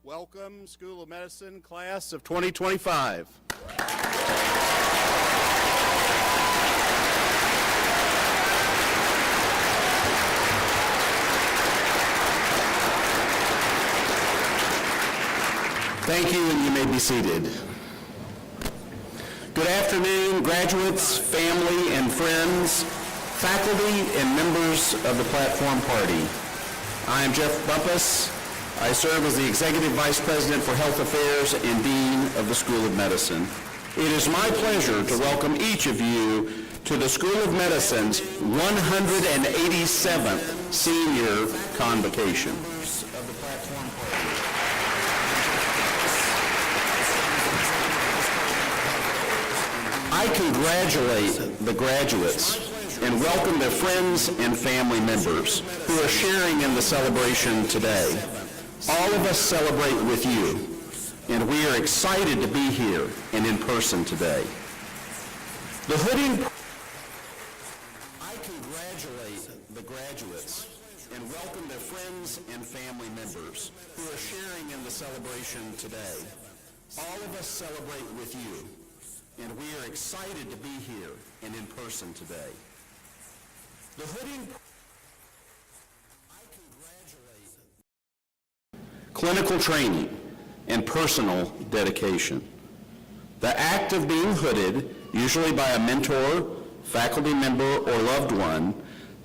Welcome, School of Medicine Class of 2025. Thank you, and you may be seated. Good afternoon, graduates, family, and friends, faculty, and members of the Platform Party. I am Jeff Bumpus. I serve as the Executive Vice President for Health Affairs and Dean of the School of Medicine. It is my pleasure to welcome each of you to the School of Medicine's 187th Senior Convocation. I congratulate the graduates and welcome their friends and family members who are sharing in the celebration today. All of us celebrate with you, and we are excited to be here and in person today. The hooding. I congratulate the graduates and welcome their friends and family members who are sharing in the celebration today. All of us celebrate with you, and we are excited to be here and in person today. The hooding. Clinical training and personal dedication. The act of being hooded, usually by a mentor, faculty member, or loved one,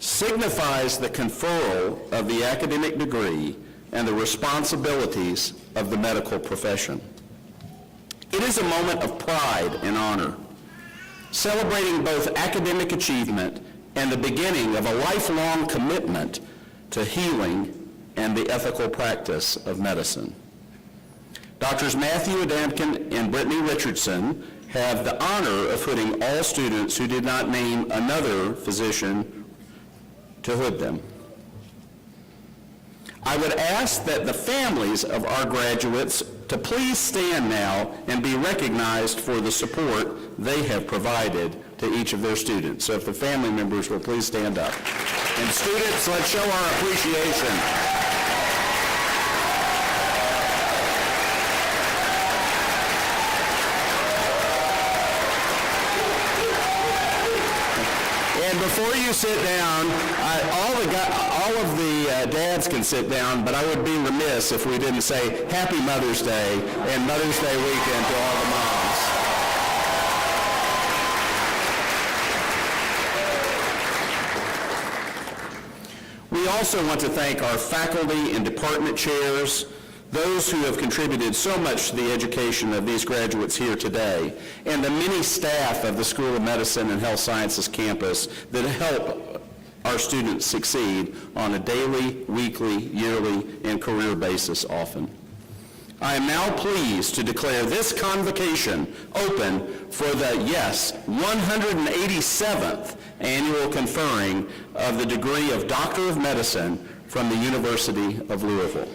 signifies the conferral of the academic degree and the responsibilities of the medical profession. It is a moment of pride and honor, celebrating both academic achievement and the beginning of a lifelong commitment to healing and the ethical practice of medicine. Doctors Matthew Adamkin and Brittany Richardson have the honor of hooding all students who did not name another physician to hood them. I would ask that the families of our graduates to please stand now and be recognized for the support they have provided to each of their students. So if the family members will please stand up. And students, let's show our appreciation. And before you sit down, all of the dads can sit down, but I would be remiss if we didn't say Happy Mother's Day and Mother's Day weekend to all the moms. We also want to thank our faculty and department chairs, those who have contributed so much to the education of these graduates here today, and the many staff of the School of Medicine and Health Sciences campus that help our students succeed on a daily, weekly, yearly, and career basis often. I am now pleased to declare this convocation open for the, 187th annual conferring of the degree of Doctor of Medicine from the University of Louisville.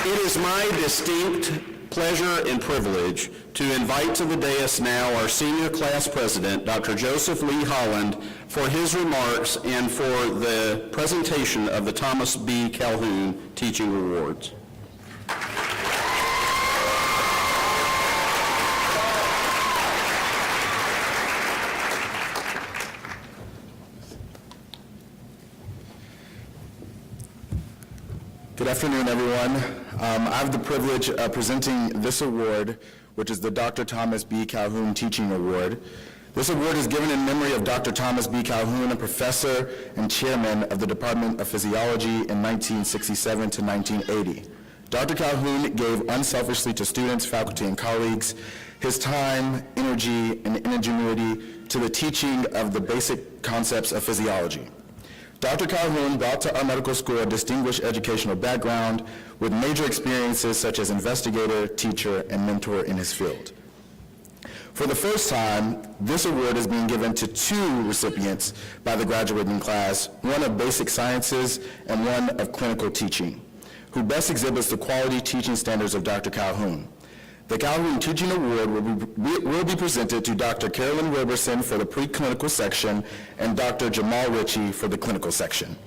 It is my distinct pleasure and privilege to invite to the dais now our senior class president, Dr. Joseph Lee Holland, for his remarks and for the presentation of the Thomas B. Calhoun Teaching Awards. Good afternoon, everyone. I have the privilege of presenting this award, which is the Dr. Thomas B. Calhoun Teaching Award. This award is given in memory of Dr. Thomas B. Calhoun, a professor and chairman of the Department of Physiology in 1967 to 1980. Dr. Calhoun gave unselfishly to students, faculty, and colleagues his time, energy, and ingenuity to the teaching of the basic concepts of physiology. Dr. Calhoun brought to our medical school a distinguished educational background with major experiences such as investigator, teacher, and mentor in his field. For the first time, this award is being given to two recipients by the graduating class, one of basic sciences and one of clinical teaching, who best exhibits the quality teaching standards of Dr. Calhoun. The Calhoun Teaching Award will be presented to Dr. Carolyn Roberson for the preclinical section and Dr. Jamal Ritchie for the clinical section.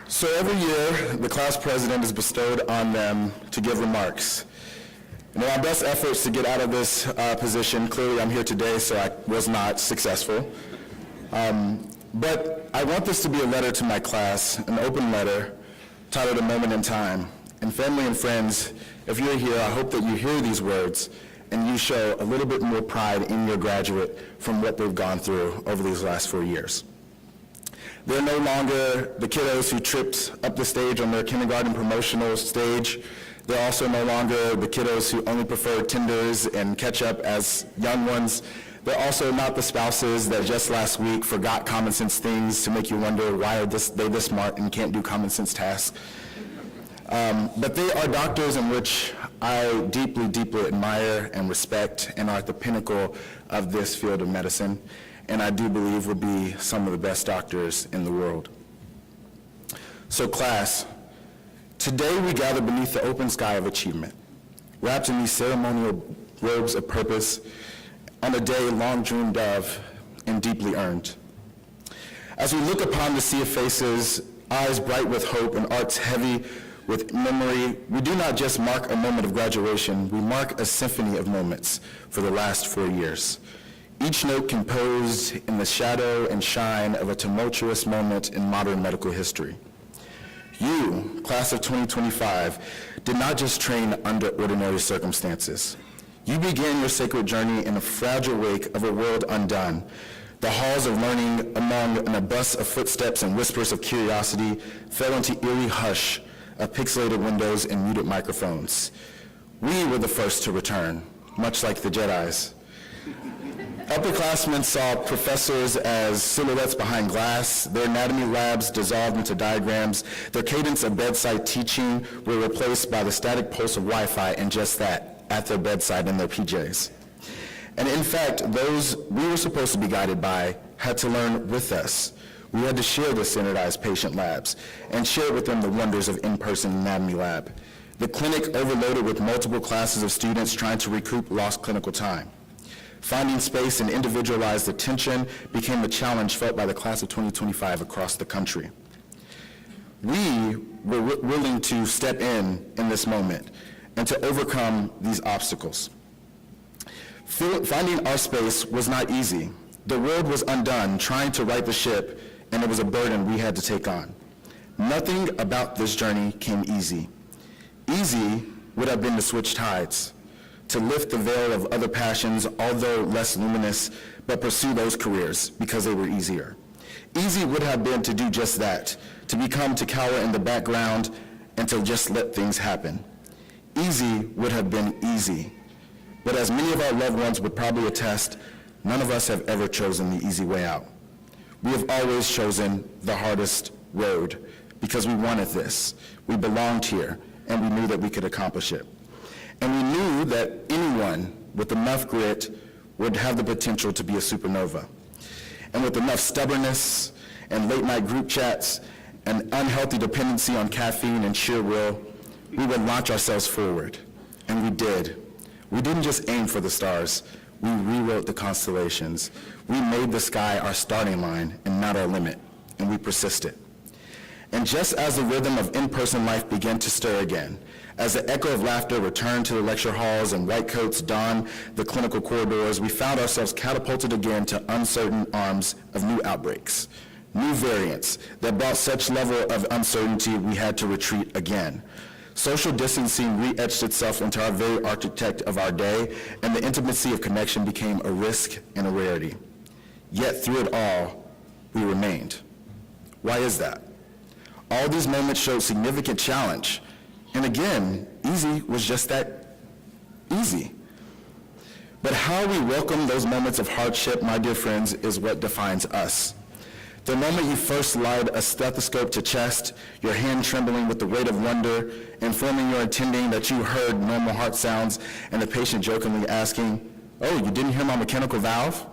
So every year, the class president is bestowed on them to give remarks. In my best efforts to get out of this position, clearly I'm here today, so I was not successful. But I want this to be a letter to my class, an open letter titled A Moment in Time. And family and friends, if you're here, I hope that you hear these words and you show a little bit more pride in your graduate from what they've gone through over these last 4 years. They're no longer the kiddos who tripped up the stage on their kindergarten promotional stage. They're also no longer the kiddos who only prefer tenders and ketchup as young ones. They're also not the spouses that just last week forgot common sense things to make you wonder why are they this smart and can't do common sense tasks. But they are doctors in which I deeply, deeply admire and respect and are at the pinnacle of this field of medicine, and I do believe will be some of the best doctors in the world. So class, today we gather beneath the open sky of achievement, wrapped in these ceremonial robes of purpose on a day long dreamed of and deeply earned. As we look upon the sea of faces, eyes bright with hope and hearts heavy with memory, we do not just mark a moment of graduation, we mark a symphony of moments for the last 4 years. Each note composed in the shadow and shine of a tumultuous moment in modern medical history. You, class of 2025, did not just train under ordinary circumstances. You began your sacred journey in a fragile wake of a world undone. The halls of learning among an abyss of footsteps and whispers of curiosity fell into eerie hush of pixelated windows and muted microphones. We were the first to return, much like the Jedis. Upperclassmen saw professors as silhouettes behind glass, their anatomy labs dissolved into diagrams, their cadence of bedside teaching were replaced by the static pulse of Wi-Fi, and just that, at their bedside in their PJs. And in fact, those we were supposed to be guided by had to learn with us. We had to share the standardized patient labs and share with them the wonders of in-person anatomy lab. The clinic overloaded with multiple classes of students trying to recoup lost clinical time. Finding space and individualized attention became a challenge felt by the class of 2025 across the country. We were willing to step in this moment and to overcome these obstacles. Finding our space was not easy. The world was undone, trying to right the ship, and it was a burden we had to take on. Nothing about this journey came easy. Easy would have been to switch tides, to lift the veil of other passions, although less luminous, but pursue those careers because they were easier. Easy would have been to do just that, to cower in the background and to just let things happen. Easy would have been easy. But as many of our loved ones would probably attest, none of us have ever chosen the easy way out. We have always chosen the hardest road because we wanted this. We belonged here, and we knew that we could accomplish it. And we knew that anyone with enough grit would have the potential to be a supernova. And with enough stubbornness and late-night group chats and unhealthy dependency on caffeine and sheer will, we would launch ourselves forward. And we did. We didn't just aim for the stars. We rewrote the constellations. We made the sky our starting line and not our limit, and we persisted. And just as the rhythm of in-person life began to stir again, as the echo of laughter returned to the lecture halls and white coats donned the clinical corridors, we found ourselves catapulted again to uncertain arms of new outbreaks, new variants that brought such level of uncertainty we had to retreat again. Social distancing re-etched itself into our very architect of our day, and the intimacy of connection became a risk and a rarity. Yet through it all, we remained. Why is that? All these moments showed significant challenge, and again, easy was just that easy. But how we welcome those moments of hardship, my dear friends, is what defines us. The moment you first slide a stethoscope to chest, your hand trembling with the weight of wonder, informing your attending that you heard normal heart sounds, and the patient jokingly asking, "Oh, you didn't hear my mechanical valve?"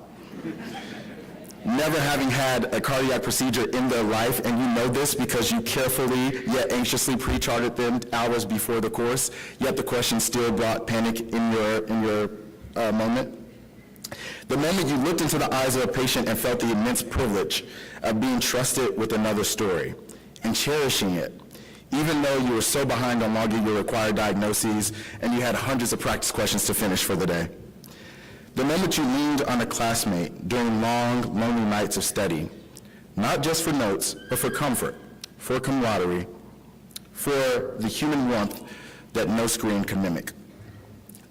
Never having had a cardiac procedure in their life, and you know this because you carefully yet anxiously pre-charted them hours before the course, yet the question still brought panic in your moment. The moment you looked into the eyes of a patient and felt the immense privilege of being trusted with another story and cherishing it, even though you were so behind on logging your required diagnoses and you had hundreds of practice questions to finish for the day. The moment you leaned on a classmate during long, lonely nights of study, not just for notes, but for comfort, for camaraderie, for the human warmth that no screen can mimic.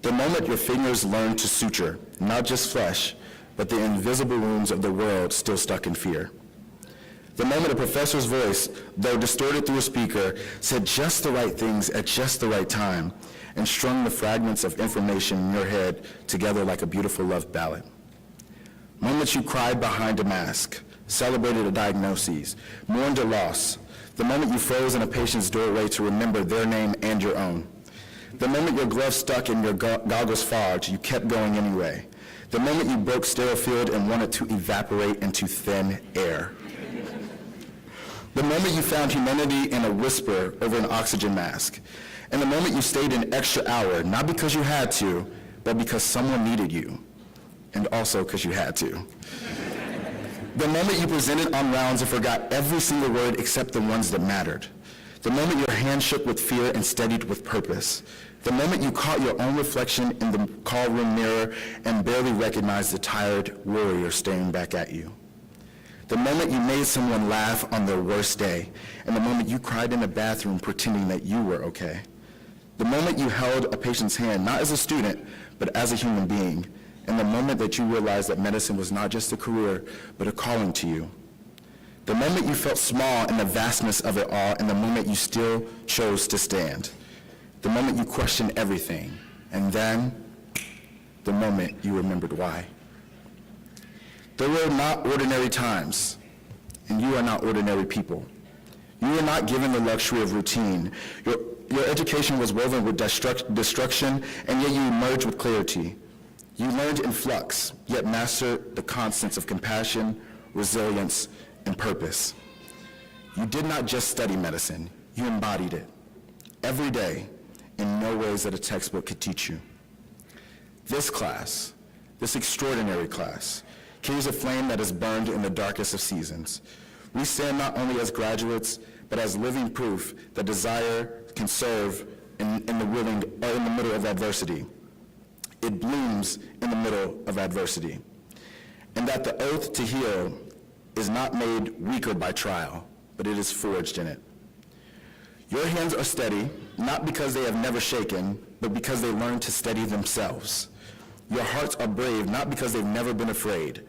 The moment your fingers learned to suture, not just flesh, but the invisible wounds of the world still stuck in fear. The moment a professor's voice, though distorted through a speaker, said just the right things at just the right time and strung the fragments of information in your head together like a beautiful love ballad. Moments you cried behind a mask, celebrated a diagnosis, mourned a loss. The moment you froze in a patient's doorway to remember their name and your own. The moment your gloves stuck and your goggles fogged, you kept going anyway. The moment you broke sterile field and wanted to evaporate into thin air. The moment you found humanity in a whisper over an oxygen mask. And the moment you stayed an extra hour, not because you had to, but because someone needed you. And also because you had to. The moment you presented on rounds and forgot every single word except the ones that mattered. The moment your hand shook with fear and steadied with purpose. The moment you caught your own reflection in the call room mirror and barely recognized the tired warrior staring back at you. The moment you made someone laugh on their worst day, and the moment you cried in the bathroom pretending that you were okay. The moment you held a patient's hand, not as a student, but as a human being, and the moment that you realized that medicine was not just a career, but a calling to you. The moment you felt small in the vastness of it all, and the moment you still chose to stand. The moment you questioned everything, and then the moment you remembered why. There were not ordinary times, and you are not ordinary people. You were not given the luxury of routine. Your education was woven with destruction, and yet you emerged with clarity. You learned in flux, yet mastered the constants of compassion, resilience, and purpose. You did not just study medicine, you embodied it. Every day, in no ways that a textbook could teach you. This class, this extraordinary class, carries a flame that is burned in the darkest of seasons. We stand not only as graduates, but as living proof that desire can serve in the middle of adversity. It blooms in the middle of adversity. And that the oath to heal is not made weaker by trial, but it is forged in it. Your hands are steady, not because they have never shaken, but because they learned to steady themselves. Your hearts are brave, not because they've never been afraid,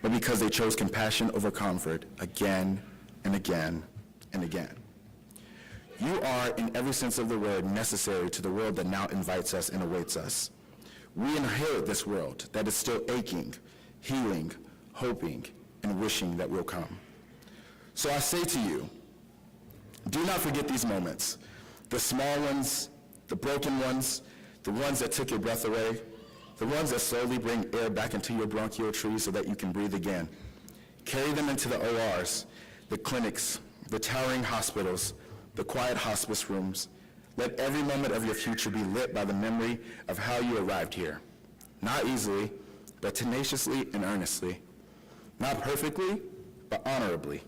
but because they chose compassion over comfort again and again and again. You are, in every sense of the word, necessary to the world that now invites us and awaits us. We inherit this world that is still aching, healing, hoping, and wishing that will come. So I say to you, do not forget these moments, the small ones, the broken ones, the ones that took your breath away, the ones that slowly bring air back into your bronchial tree so that you can breathe again. Carry them into the ORs, the clinics, the towering hospitals, the quiet hospice rooms. Let every moment of your future be lit by the memory of how you arrived here. Not easily, but tenaciously and earnestly. Not perfectly, but honorably.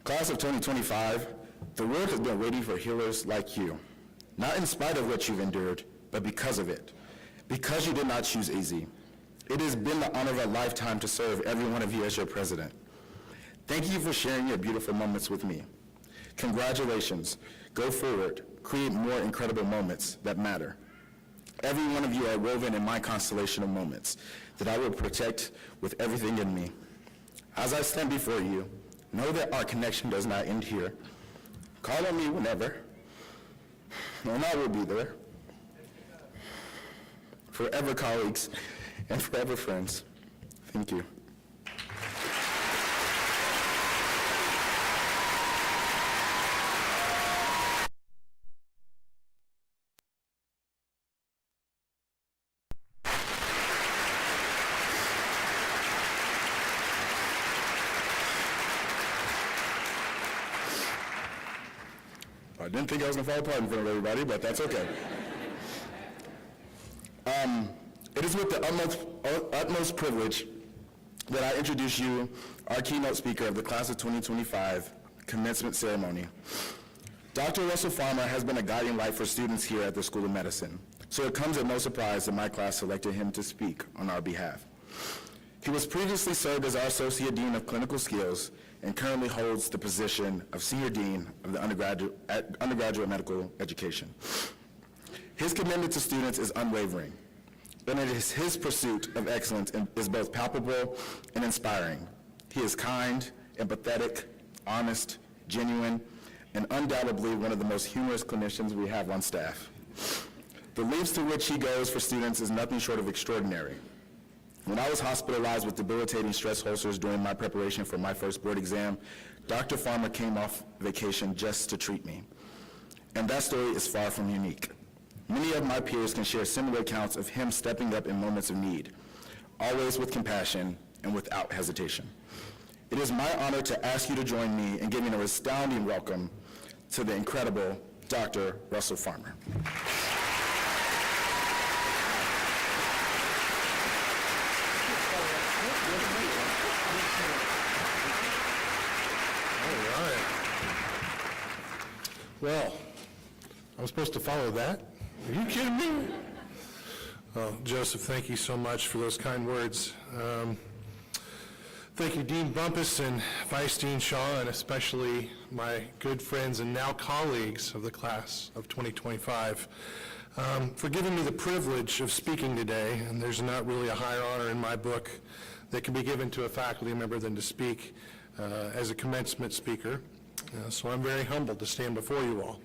Class of 2025, the world has been waiting for healers like you. Not in spite of what you've endured, but because of it. Because you did not choose easy. It has been the honor of a lifetime to serve every one of you as your president. Thank you for sharing your beautiful moments with me. Congratulations. Go forward, create more incredible moments that matter. Every one of you are woven in my constellation of moments that I will protect with everything in me. As I stand before you, know that our connection does not end here. Call on me whenever, and I will be there. Forever colleagues and forever friends. Thank you. I didn't think I was going to fall apart in front of everybody, but that's okay. It is with the utmost privilege that I introduce you our keynote speaker of the class of 2025 commencement ceremony. Dr. Russell Farmer has been a guiding light for students here at the School of Medicine, so it comes at no surprise that my class selected him to speak on our behalf. He was previously served as our Associate Dean of Clinical Skills and currently holds the position of Senior Dean of the undergraduate medical education. His commitment to students is unwavering, and it is his pursuit of excellence is both palpable and inspiring. He is kind, empathetic, honest, genuine, and undoubtedly one of the most humorous clinicians we have on staff. The lengths to which he goes for students is nothing short of extraordinary. When I was hospitalized with debilitating stress ulcers during my preparation for my first board exam, Dr. Farmer came off vacation just to treat me. And that story is far from unique. Many of my peers can share similar accounts of him stepping up in moments of need, always with compassion and without hesitation. It is my honor to ask you to join me in giving a resounding welcome to the incredible Dr. Russell Farmer. Well, I'm supposed to follow that? Are you kidding me? Well, Joseph, thank you so much for those kind words. Thank you, Dean Bumpus and Vice Dean Shaw, and especially my good friends and now colleagues of the class of 2025, for giving me the privilege of speaking today. And there's not really a higher honor in my book that can be given to a faculty member than to speak as a commencement speaker. So I'm very humbled to stand before you all.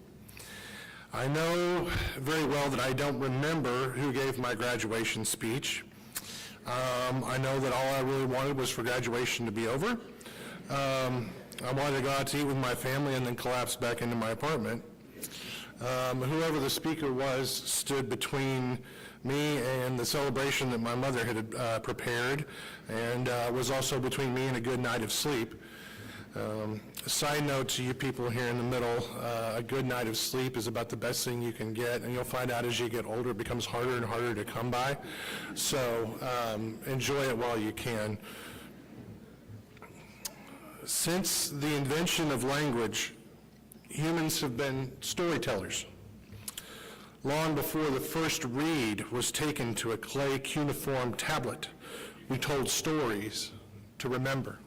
I know very well that I don't remember who gave my graduation speech. I know that all I really wanted was for graduation to be over. I wanted to go out to eat with my family and then collapse back into my apartment. Whoever the speaker was stood between me and the celebration that my mother had prepared, and was also between me and a good night of sleep. A side note to you people here in the middle, a good night of sleep is about the best thing you can get, and you'll find out as you get older it becomes harder and harder to come by. So enjoy it while you can. Since the invention of language, humans have been storytellers. Long before the first reed was taken to a clay cuneiform tablet, we told stories to remember.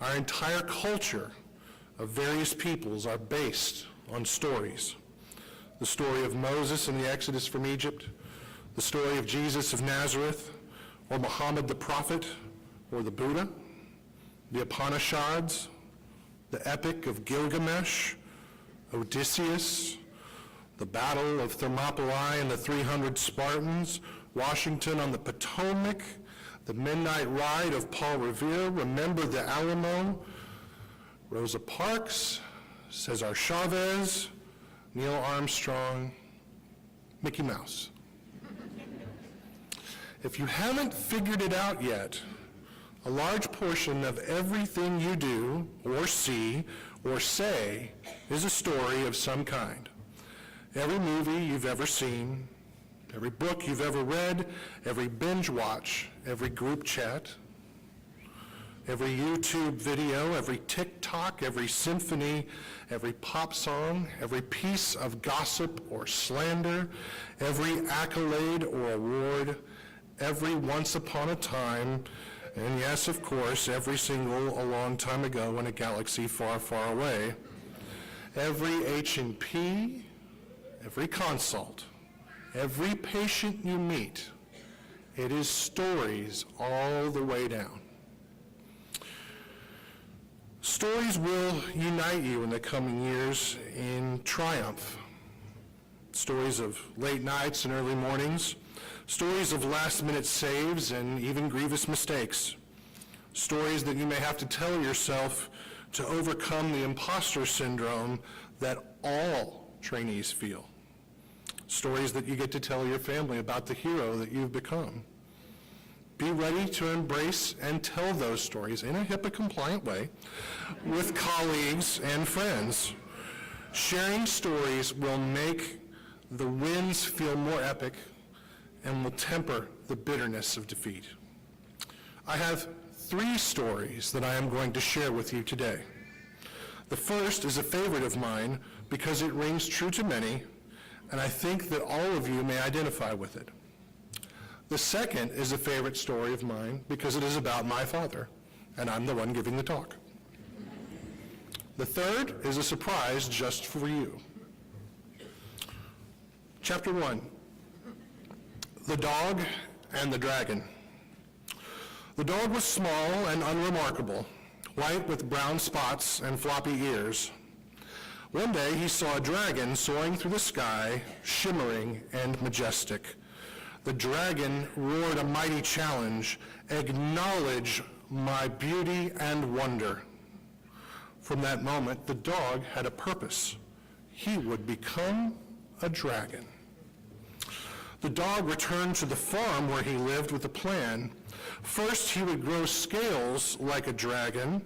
Our entire culture of various peoples are based on stories. The story of Moses and the Exodus from Egypt, the story of Jesus of Nazareth, or Muhammad the prophet, or the Buddha, the Upanishads, the Epic of Gilgamesh, Odysseus, the Battle of Thermopylae and the 300 Spartans, Washington on the Potomac, the Midnight Ride of Paul Revere, Remember the Alamo, Rosa Parks, Cesar Chavez, Neil Armstrong, Mickey Mouse. If you haven't figured it out yet, a large portion of everything you do or see or say is a story of some kind. Every movie you've ever seen, every book you've ever read, every binge watch, every group chat, every YouTube video, every TikTok, every symphony, every pop song, every piece of gossip or slander, every accolade or award, every once upon a time, and yes, of course, every single a long time ago in a galaxy far, far away, Every H&P, every consult, every patient you meet, it is stories all the way down. Stories will unite you in the coming years in triumph. Stories of late nights and early mornings, stories of last-minute saves and even grievous mistakes, stories that you may have to tell yourself to overcome the imposter syndrome that all trainees feel, stories that you get to tell your family about the hero that you've become. Be ready to embrace and tell those stories in a HIPAA-compliant way with colleagues and friends. Sharing stories will make the wins feel more epic and will temper the bitterness of defeat. I have 3 stories that I am going to share with you today. The first is a favorite of mine because it rings true to many, and I think that all of you may identify with it. The second is a favorite story of mine because it is about my father, and I'm the one giving the talk. The third is a surprise just for you. Chapter 1, The Dog and the Dragon. The dog was small and unremarkable, white with brown spots and floppy ears. One day he saw a dragon soaring through the sky, shimmering and majestic. The dragon roared a mighty challenge, "Acknowledge my beauty and wonder." From that moment, the dog had a purpose. He would become a dragon. The dog returned to the farm where he lived with a plan. First, he would grow scales like a dragon.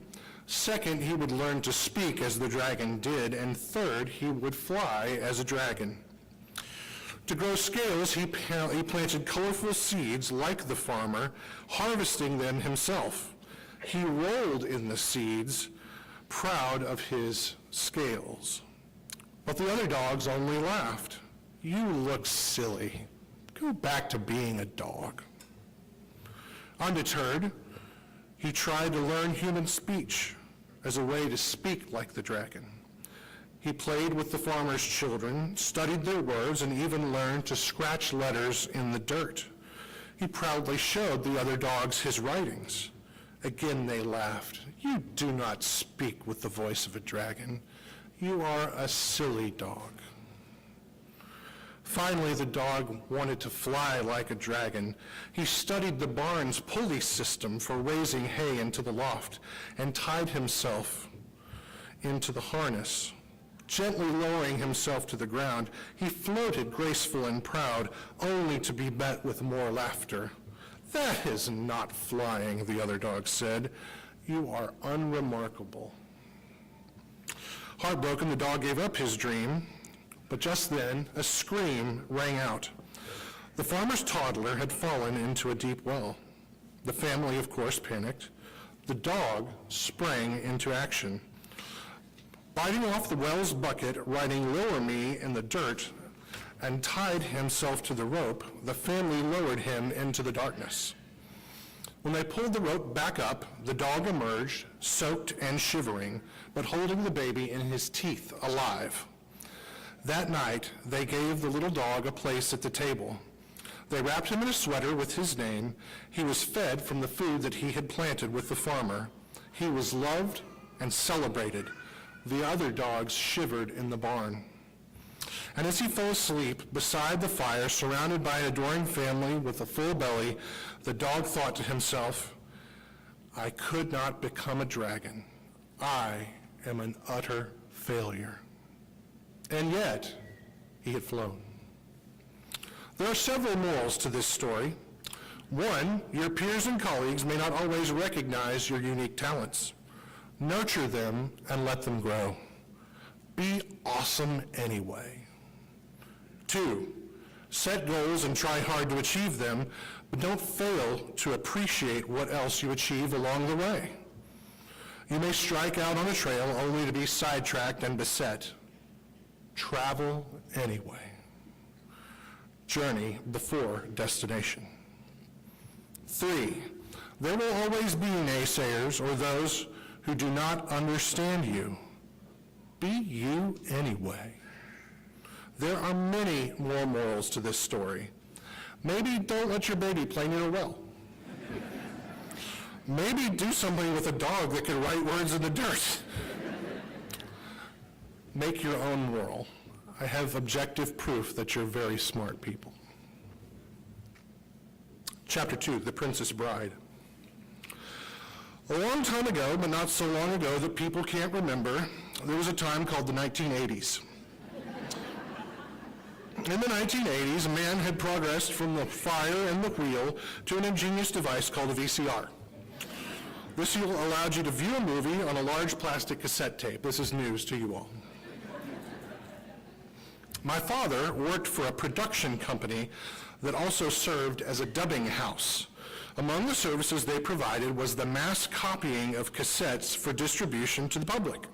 Second, he would learn to speak as the dragon did. And third, he would fly as a dragon. To grow scales, he planted colorful seeds like the farmer, harvesting them himself. He rolled in the seeds, proud of his scales. But the other dogs only laughed. "You look silly. Go back to being a dog." Undeterred, he tried to learn human speech as a way to speak like the dragon. He played with the farmer's children, studied their words, and even learned to scratch letters in the dirt. He proudly showed the other dogs his writings. Again they laughed. "You do not speak with the voice of a dragon. You are a silly dog." Finally, the dog wanted to fly like a dragon. He studied the barn's pulley system for raising hay into the loft and tied himself into the harness. Gently lowering himself to the ground, he floated graceful and proud, only to be met with more laughter. "That is not flying," the other dog said. "You are unremarkable." Heartbroken, the dog gave up his dream, but just then a scream rang out. The farmer's toddler had fallen into a deep well. The family, of course, panicked. The dog sprang into action. Biting off the well's bucket, writing "Lower me" in the dirt, and tied himself to the rope, the family lowered him into the darkness. When they pulled the rope back up, the dog emerged, soaked and shivering, but holding the baby in his teeth, alive. That night, they gave the little dog a place at the table. They wrapped him in a sweater with his name. He was fed from the food that he had planted with the farmer. He was loved and celebrated. The other dogs shivered in the barn. And as he fell asleep beside the fire, surrounded by an adoring family with a full belly, the dog thought to himself, "I could not become a dragon. I am an utter failure." And yet, he had flown. There are several morals to this story. One, your peers and colleagues may not always recognize your unique talents. Nurture them and let them grow. Be awesome anyway. 2, set goals and try hard to achieve them, but don't fail to appreciate what else you achieve along the way. You may strike out on a trail only to be sidetracked and beset. Travel anyway. Journey before destination. 3, there will always be naysayers or those who do not understand you. Be you anyway. There are many more morals to this story. Maybe don't let your baby play near a well. Maybe do something with a dog that can write words in the dirt. Make your own moral. I have objective proof that you're very smart people. Chapter 2, The Princess Bride. A long time ago, but not so long ago that people can't remember, there was a time called the 1980s. In the 1980s, man had progressed from the fire and the wheel to an ingenious device called a VCR. This allowed you to view a movie on a large plastic cassette tape. This is news to you all. My father worked for a production company that also served as a dubbing house. Among the services they provided was the mass copying of cassettes for distribution to the public.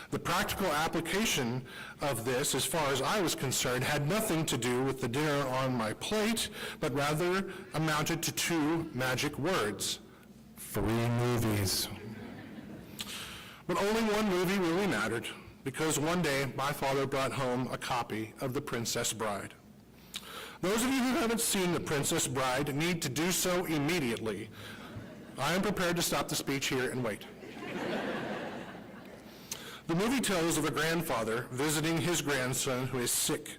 The practical application of this, as far as I was concerned, had nothing to do with the dinner on my plate, but rather amounted to two magic words: free movies. But only one movie really mattered, because one day my father brought home a copy of The Princess Bride. Those of you who haven't seen The Princess Bride need to do so immediately. I am prepared to stop the speech here and wait. The movie tells of a grandfather visiting his grandson who is sick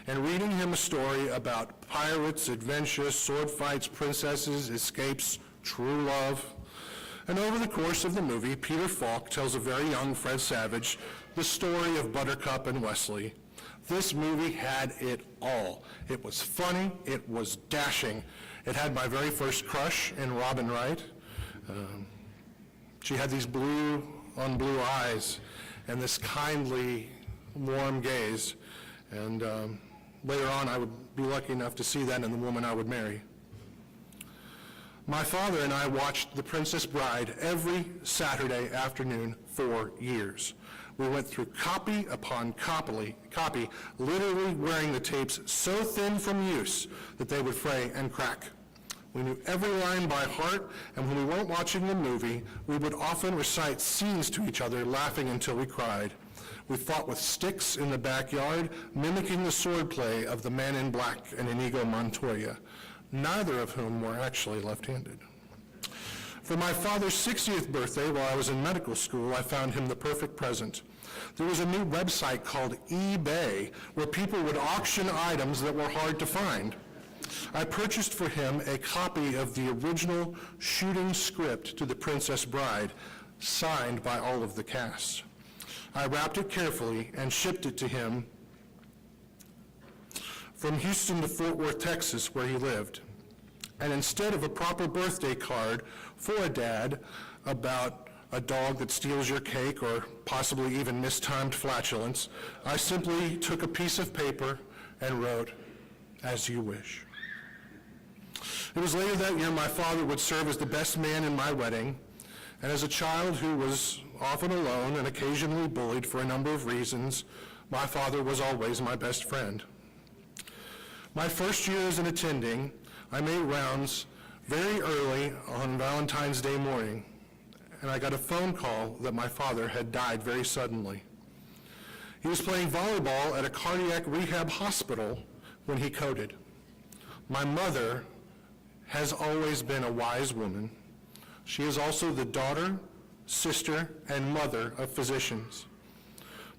and reading him a story about pirates, adventures, sword fights, princesses, escapes, true love. And over the course of the movie, Peter Falk tells a very young Fred Savage the story of Buttercup and Wesley. This movie had it all. It was funny, it was dashing. It had my very first crush in Robin Wright. She had these blue on blue eyes and this kindly, warm gaze. And later on, I would be lucky enough to see that in the woman I would marry. My father and I watched The Princess Bride every Saturday afternoon for years. We went through copy upon copy, literally wearing the tapes so thin from use that they would fray and crack. We knew every line by heart, and when we weren't watching the movie, we would often recite scenes to each other, laughing until we cried. We fought with sticks in the backyard, mimicking the swordplay of the Man in Black and Inigo Montoya, neither of whom were actually left-handed. For my father's 60th birthday, while I was in medical school, I found him the perfect present. There was a new website called eBay, where people would auction items that were hard to find. I purchased for him a copy of the original shooting script to The Princess Bride, signed by all of the cast. I wrapped it carefully and shipped it to him from Houston to Fort Worth, Texas, where he lived. And instead of a proper birthday card for a dad about a dog that steals your cake or possibly even mistimed flatulence, I simply took a piece of paper and wrote, "As you wish." It was later that year my father would serve as the best man in my wedding, and as a child who was often alone and occasionally bullied for a number of reasons, my father was always my best friend. My first year as an attending, I made rounds very early on Valentine's Day morning, and I got a phone call that my father had died very suddenly. He was playing volleyball at a cardiac rehab hospital when he coded. My mother has always been a wise woman. She is also the daughter, sister, and mother of physicians.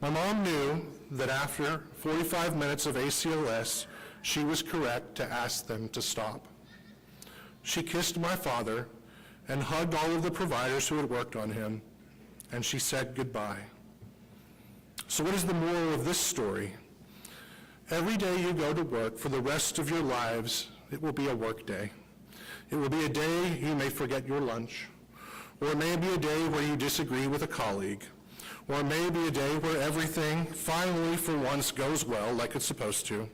My mom knew that after 45 minutes of ACLS, she was correct to ask them to stop. She kissed my father and hugged all of the providers who had worked on him, and she said goodbye. So what is the moral of this story? Every day you go to work for the rest of your lives, it will be a work day. It will be a day you may forget your lunch, or it may be a day where you disagree with a colleague, or it may be a day where everything finally for once goes well like it's supposed to.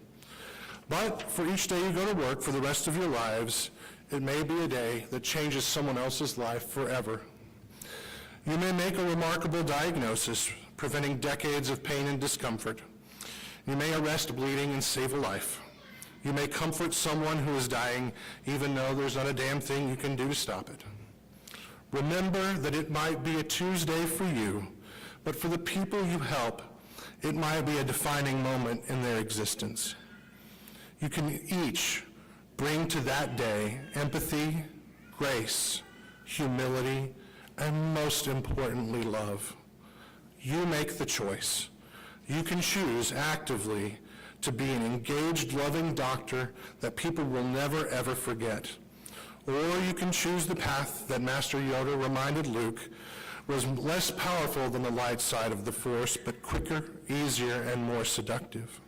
But for each day you go to work for the rest of your lives, it may be a day that changes someone else's life forever. You may make a remarkable diagnosis, preventing decades of pain and discomfort. You may arrest bleeding and save a life. You may comfort someone who is dying, even though there's not a damn thing you can do to stop it. Remember that it might be a Tuesday for you, but for the people you help, it might be a defining moment in their existence. You can each bring to that day empathy, grace, humility, and most importantly, love. You make the choice. You can choose actively to be an engaged, loving doctor that people will never, ever forget. Or you can choose the path that Master Yoda reminded Luke was less powerful than the light side of the Force, but quicker, easier, and more seductive.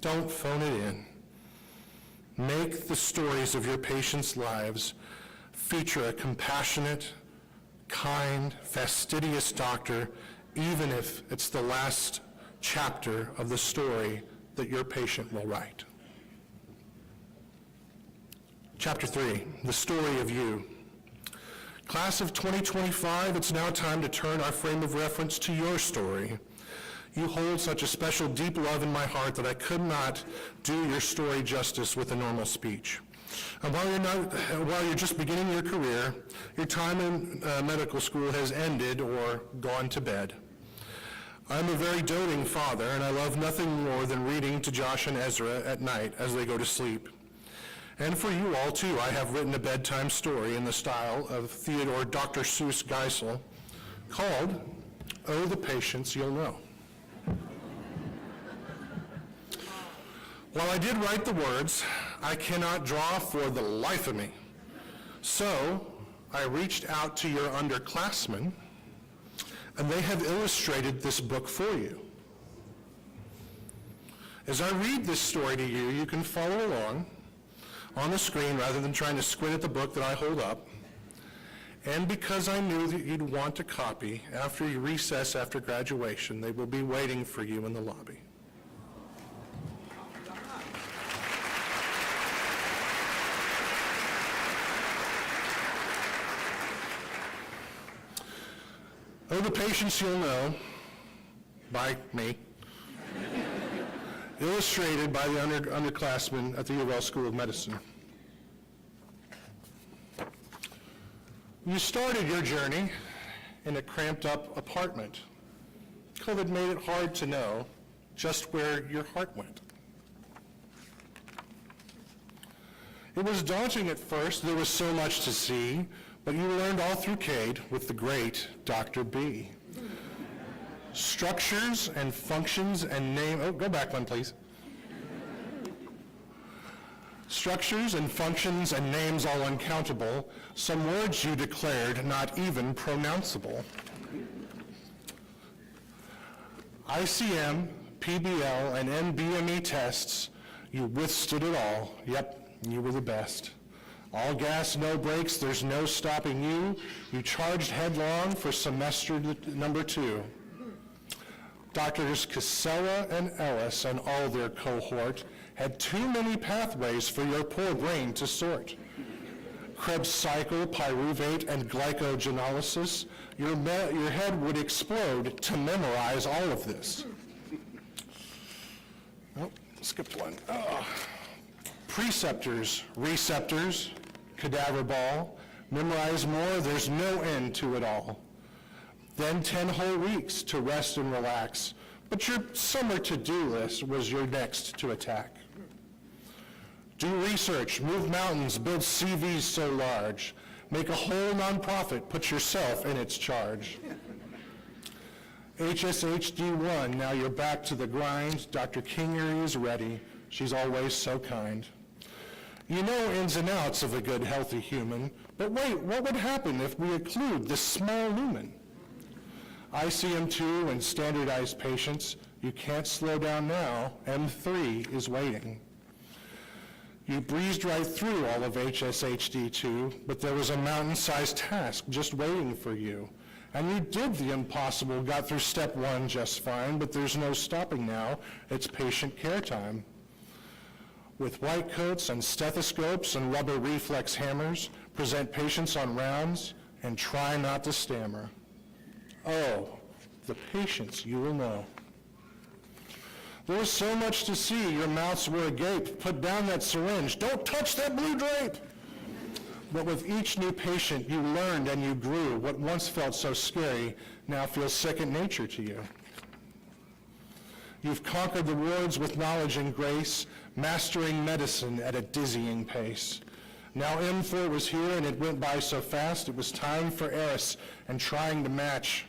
Don't phone it in. Make the stories of your patients' lives feature a compassionate, kind, fastidious doctor, even if it's the last chapter of the story that your patient will write. Chapter 3, the story of you. Class of 2025, it's now time to turn our frame of reference to your story. You hold such a special, deep love in my heart that I could not do your story justice with a normal speech. And while you're just beginning your career, your time in medical school has ended or gone to bed. I'm a very doting father, and I love nothing more than reading to Josh and Ezra at night as they go to sleep. And for you all, too, I have written a bedtime story in the style of Theodore Dr. Seuss Geisel called Oh, the Patience You'll Know. While I did write the words, I cannot draw for the life of me. So I reached out to your underclassmen, and they have illustrated this book for you. As I read this story to you, you can follow along on the screen rather than trying to squint at the book that I hold up. And because I knew that you'd want a copy after you recess after graduation, they will be waiting for you in the lobby. Oh, the Patience You'll Know, by me, illustrated by the underclassmen at the UL School of Medicine. You started your journey in a cramped-up apartment. COVID made it hard to know just where your heart went. It was daunting at first. There was so much to see, but you learned all through CADE with the great Dr. B. Structures and functions and name, oh, go back one, please. Structures and functions and names all uncountable, some words you declared not even pronounceable. ICM, PBL, and NBME tests, you withstood it all. Yep, you were the best. All gas, no brakes, there's no stopping you. You charged headlong for semester number 2. Doctors Casella and Ellis and all their cohort had too many pathways for your poor brain to sort. Krebs cycle, pyruvate, and glycogenolysis, your head would explode to memorize all of this. Oh, skipped one. Oh. Preceptors, receptors, cadaver ball, memorize more, there's no end to it all. Then 10 whole weeks to rest and relax, but your summer to-do list was your next to attack. Do research, move mountains, build CVs so large, make a whole nonprofit, put yourself in its charge. HSHD1, now you're back to the grind. Dr. Kingery is ready. She's always so kind. You know ins and outs of a good, healthy human, but wait, what would happen if we occlude this small lumen? ICM2 and standardized patients, you can't slow down now, M3 is waiting. You breezed right through all of HSHD2, but there was a mountain-sized task just waiting for you. And you did the impossible, got through step 1 just fine, but there's no stopping now, it's patient care time. With white coats and stethoscopes and rubber reflex hammers, present patients on rounds and try not to stammer. Oh, the patience you will know. There was so much to see, your mouths were agape. Put down that syringe. Don't touch that blue drape. But with each new patient, you learned and you grew. What once felt so scary now feels second nature to you. You've conquered the wards with knowledge and grace, mastering medicine at a dizzying pace. Now M4 was here and it went by so fast, it was time for Eris and trying to match.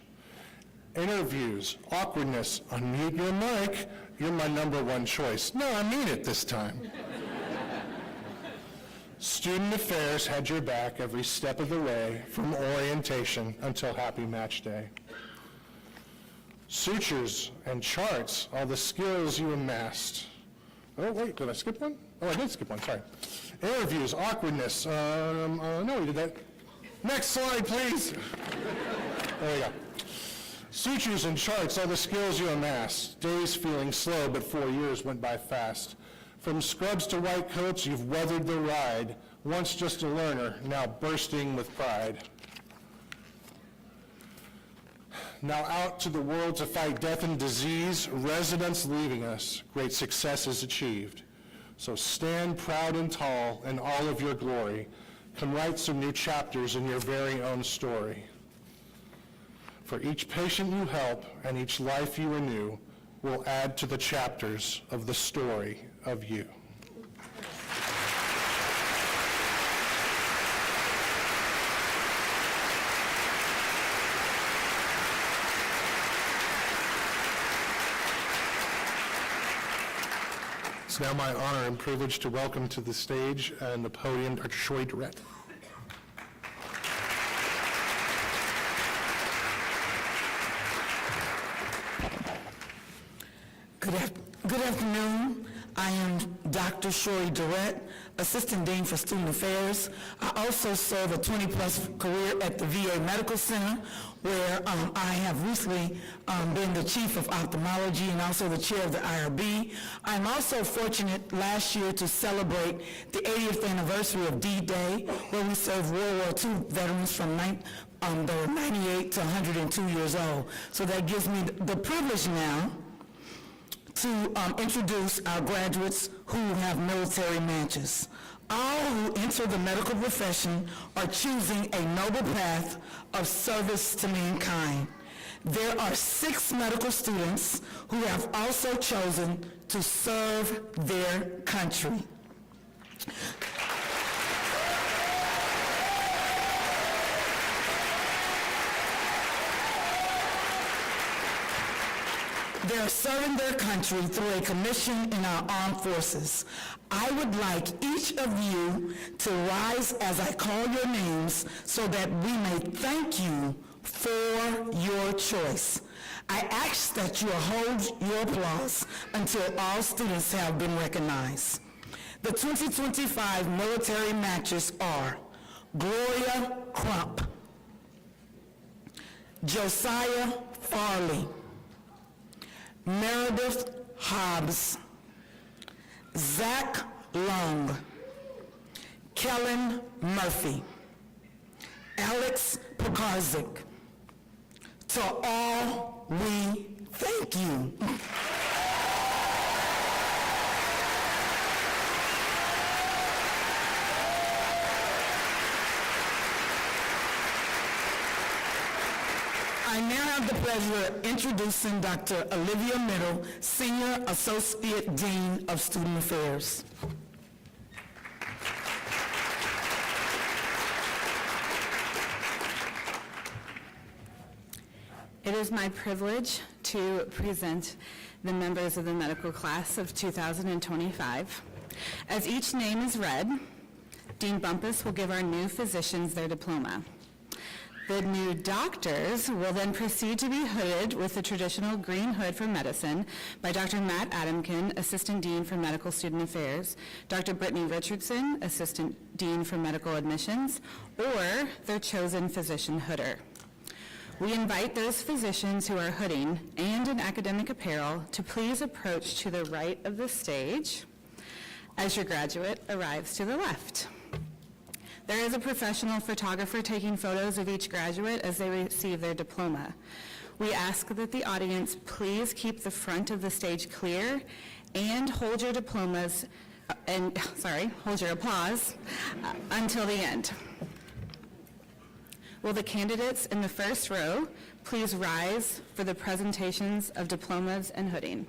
Interviews, awkwardness, unmute your mic, you're my number one choice. No, I mean it this time. Student affairs had your back every step of the way, from orientation until happy match day. Sutures and charts, all the skills you amassed. Oh, wait, did I skip one? Oh, I did skip one, sorry. Interviews, awkwardness, no, we did that. Next slide, please. There we go. Sutures and charts, all the skills you amassed. Days feeling slow, but 4 years went by fast. From scrubs to white coats, you've weathered the ride. Once just a learner, now bursting with pride. Now out to the world to fight death and disease, residents leaving us, great success is achieved. So stand proud and tall in all of your glory. Come write some new chapters in your very own story. For each patient you help and each life you renew will add to the chapters of the story of you. It's now my honor and privilege to welcome to the stage and the podium Dr. Shoy Durrett. Good afternoon. I am Dr. Shoy Durrett, Assistant Dean for Student Affairs. I also serve a 20-plus career at the VA Medical Center, where I have recently been the Chief of Ophthalmology and also the Chair of the IRB. I'm also fortunate last year to celebrate the 80th anniversary of D-Day, where we served World War II veterans from that were 98 to 102 years old. So that gives me the privilege now to introduce our graduates who have military matches. All who enter the medical profession are choosing a noble path of service to mankind. There are 6 medical students who have also chosen to serve their country. They are serving their country through a commission in our armed forces. I would like each of you to rise as I call your names so that we may thank you for your choice. I ask that you hold your applause until all students have been recognized. The 2025 military matches are Gloria Crump, Josiah Farley, Meredith Hobbs, Zach Long, Kellen Murphy, Alex Pekarzik. To all, we thank you. I now have the pleasure of introducing Dr. Olivia Middle, Senior Associate Dean of Student Affairs. It is my privilege to present the members of the medical class of 2025. As each name is read, Dean Bumpus will give our new physicians their diploma. The new doctors will then proceed to be hooded with the traditional green hood for medicine by Dr. Matt Adamkin, Assistant Dean for Medical Student Affairs, Dr. Brittany Richardson, Assistant Dean for Medical Admissions, or their chosen physician hooder. We invite those physicians who are hooding and in academic apparel to please approach to the right of the stage as your graduate arrives to the left. There is a professional photographer taking photos of each graduate as they receive their diploma. We ask that the audience please keep the front of the stage clear and hold your diplomas hold your applause until the end. Will the candidates in the first row please rise for the presentations of diplomas and hooding?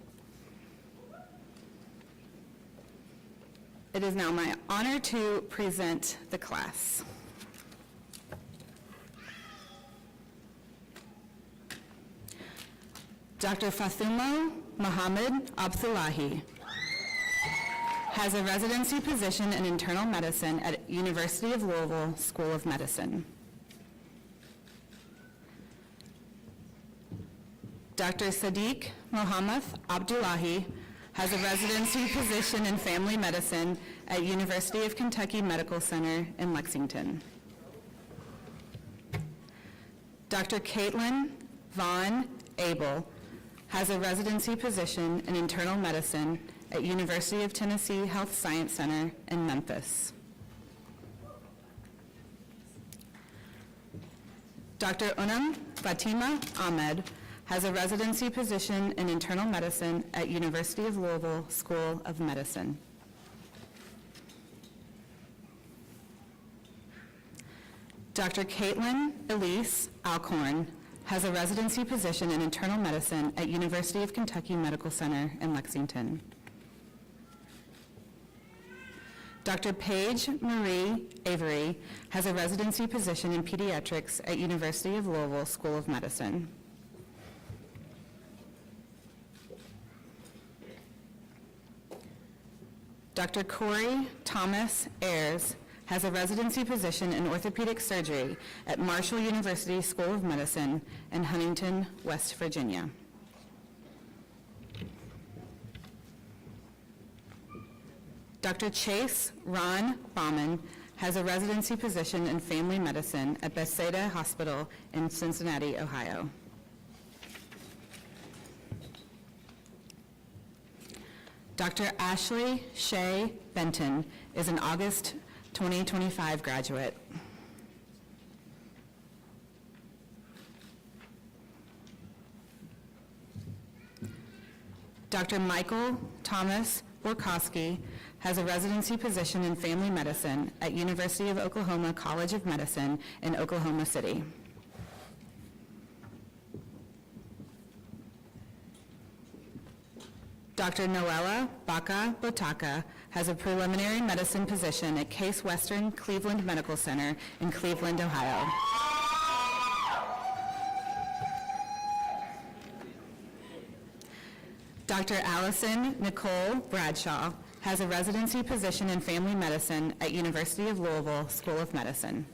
It is now my honor to present the class. Dr. Fatuma Mohammed Abdullahi has a residency position in internal medicine at University of Louisville School of Medicine. Dr. Sadiq Mohammed Abdullahi has a residency position in family medicine at University of Kentucky Medical Center in Lexington. Dr. Caitlin Vaughn Abel has a residency position in internal medicine at University of Tennessee Health Science Center in Memphis. Dr. Unam Fatima Ahmed has a residency position in internal medicine at University of Louisville School of Medicine. Dr. Caitlin Elise Alcorn has a residency position in internal medicine at University of Kentucky Medical Center in Lexington. Dr. Paige Marie Avery has a residency position in pediatrics at University of Louisville School of Medicine. Dr. Corey Thomas Ayers has a residency position in orthopedic surgery at Marshall University School of Medicine in Huntington, West Virginia. Dr. Chase Ron Bauman has a residency position in family medicine at Bethesda Hospital in Cincinnati, Ohio. Dr. Ashley Shea Benton is an August 2025 graduate. Dr. Michael Thomas Borkowski has a residency position in family medicine at University of Oklahoma College of Medicine in Oklahoma City. Dr. Noella Baca Botaka has a preliminary medicine position at Case Western Cleveland Medical Center in Cleveland, Ohio. Dr. Allison Nicole Bradshaw has a residency position in family medicine at University of Louisville School of Medicine.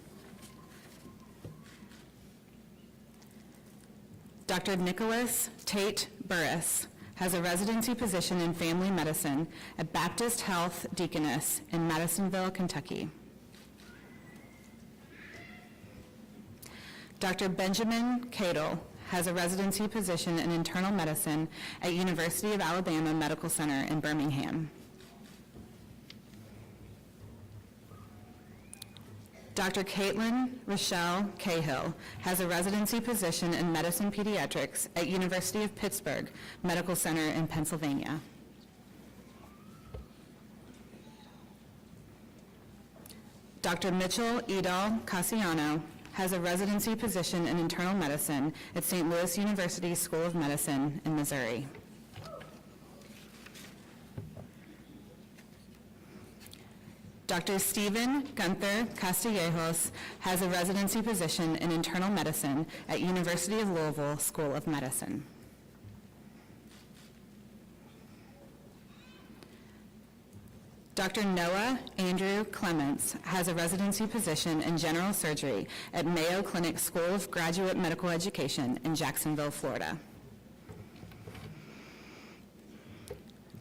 Dr. Nicholas Tate Burris has a residency position in family medicine at Baptist Health Deaconess in Madisonville, Kentucky. Dr. Benjamin Cadle has a residency position in internal medicine at University of Alabama Medical Center in Birmingham. Dr. Caitlin Rochelle Cahill has a residency position in medicine pediatrics at University of Pittsburgh Medical Center in Pennsylvania. Dr. Mitchell Edel Cassiano has a residency position in internal medicine at St. Louis University School of Medicine in Missouri. Dr. Stephen Gunther Castillejos has a residency position in internal medicine at University of Louisville School of Medicine. Dr. Noah Andrew Clements has a residency position in general surgery at Mayo Clinic School of Graduate Medical Education in Jacksonville, Florida.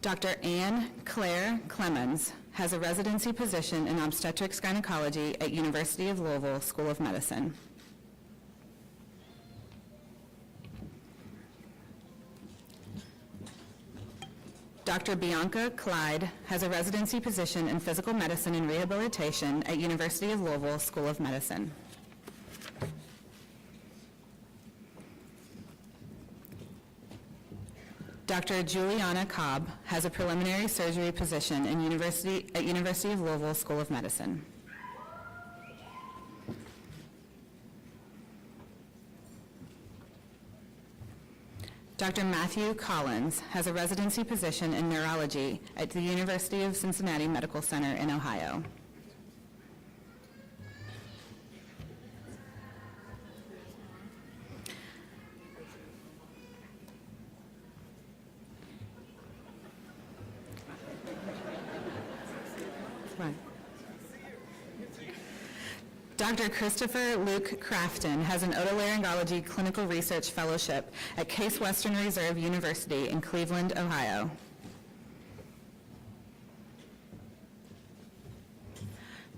Dr. Anne Claire Clemens has a residency position in obstetrics gynecology at University of Louisville School of Medicine. Dr. Bianca Clyde has a residency position in physical medicine and rehabilitation at University of Louisville School of Medicine. Dr. Juliana Cobb has a preliminary surgery position at University of Louisville School of Medicine. Dr. Matthew Collins has a residency position in neurology at the University of Cincinnati Medical Center in Ohio. Right. Dr. Christopher Luke Crafton has an otolaryngology clinical research fellowship at Case Western Reserve University in Cleveland, Ohio.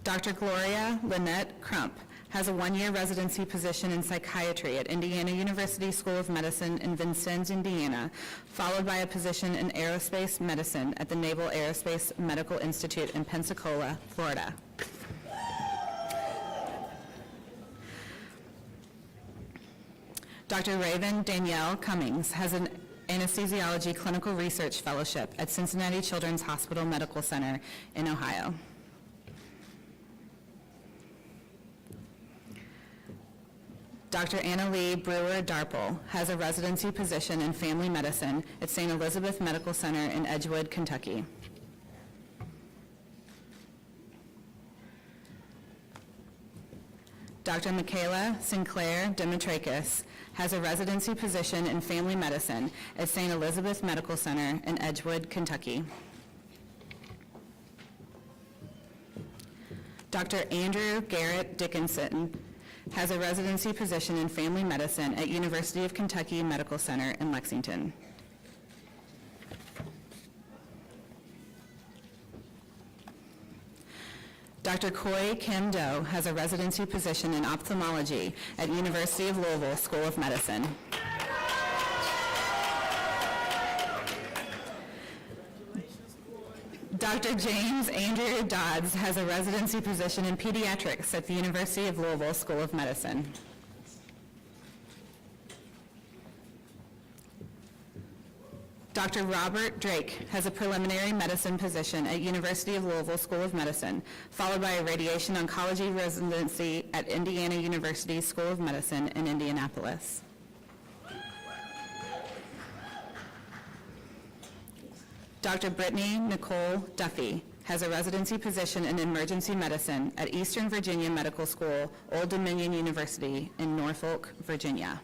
Dr. Gloria Lynette Crump has a one-year residency position in psychiatry at Indiana University School of Medicine in Vincennes, Indiana, followed by a position in aerospace medicine at the Naval Aerospace Medical Institute in Pensacola, Florida. Dr. Raven Danielle Cummings has an anesthesiology clinical research fellowship at Cincinnati Children's Hospital Medical Center in Ohio. Dr. Anna Lee Brewer Darple has a residency position in family medicine at St. Elizabeth Medical Center in Edgewood, Kentucky. Dr. Michaela Sinclair Dimitrakis has a residency position in family medicine at St. Elizabeth Medical Center in Edgewood, Kentucky. Dr. Andrew Garrett Dickinson has a residency position in family medicine at University of Kentucky Medical Center in Lexington. Dr. Koi Kim Do has a residency position in ophthalmology at University of Louisville School of Medicine. Dr. James Andrew Dodds has a residency position in pediatrics at the University of Louisville School of Medicine. Dr. Robert Drake has a preliminary medicine position at University of Louisville School of Medicine, followed by a radiation oncology residency at Indiana University School of Medicine in Indianapolis. Dr. Brittany Nicole Duffy has a residency position in emergency medicine at Eastern Virginia Medical School, Old Dominion University in Norfolk, Virginia.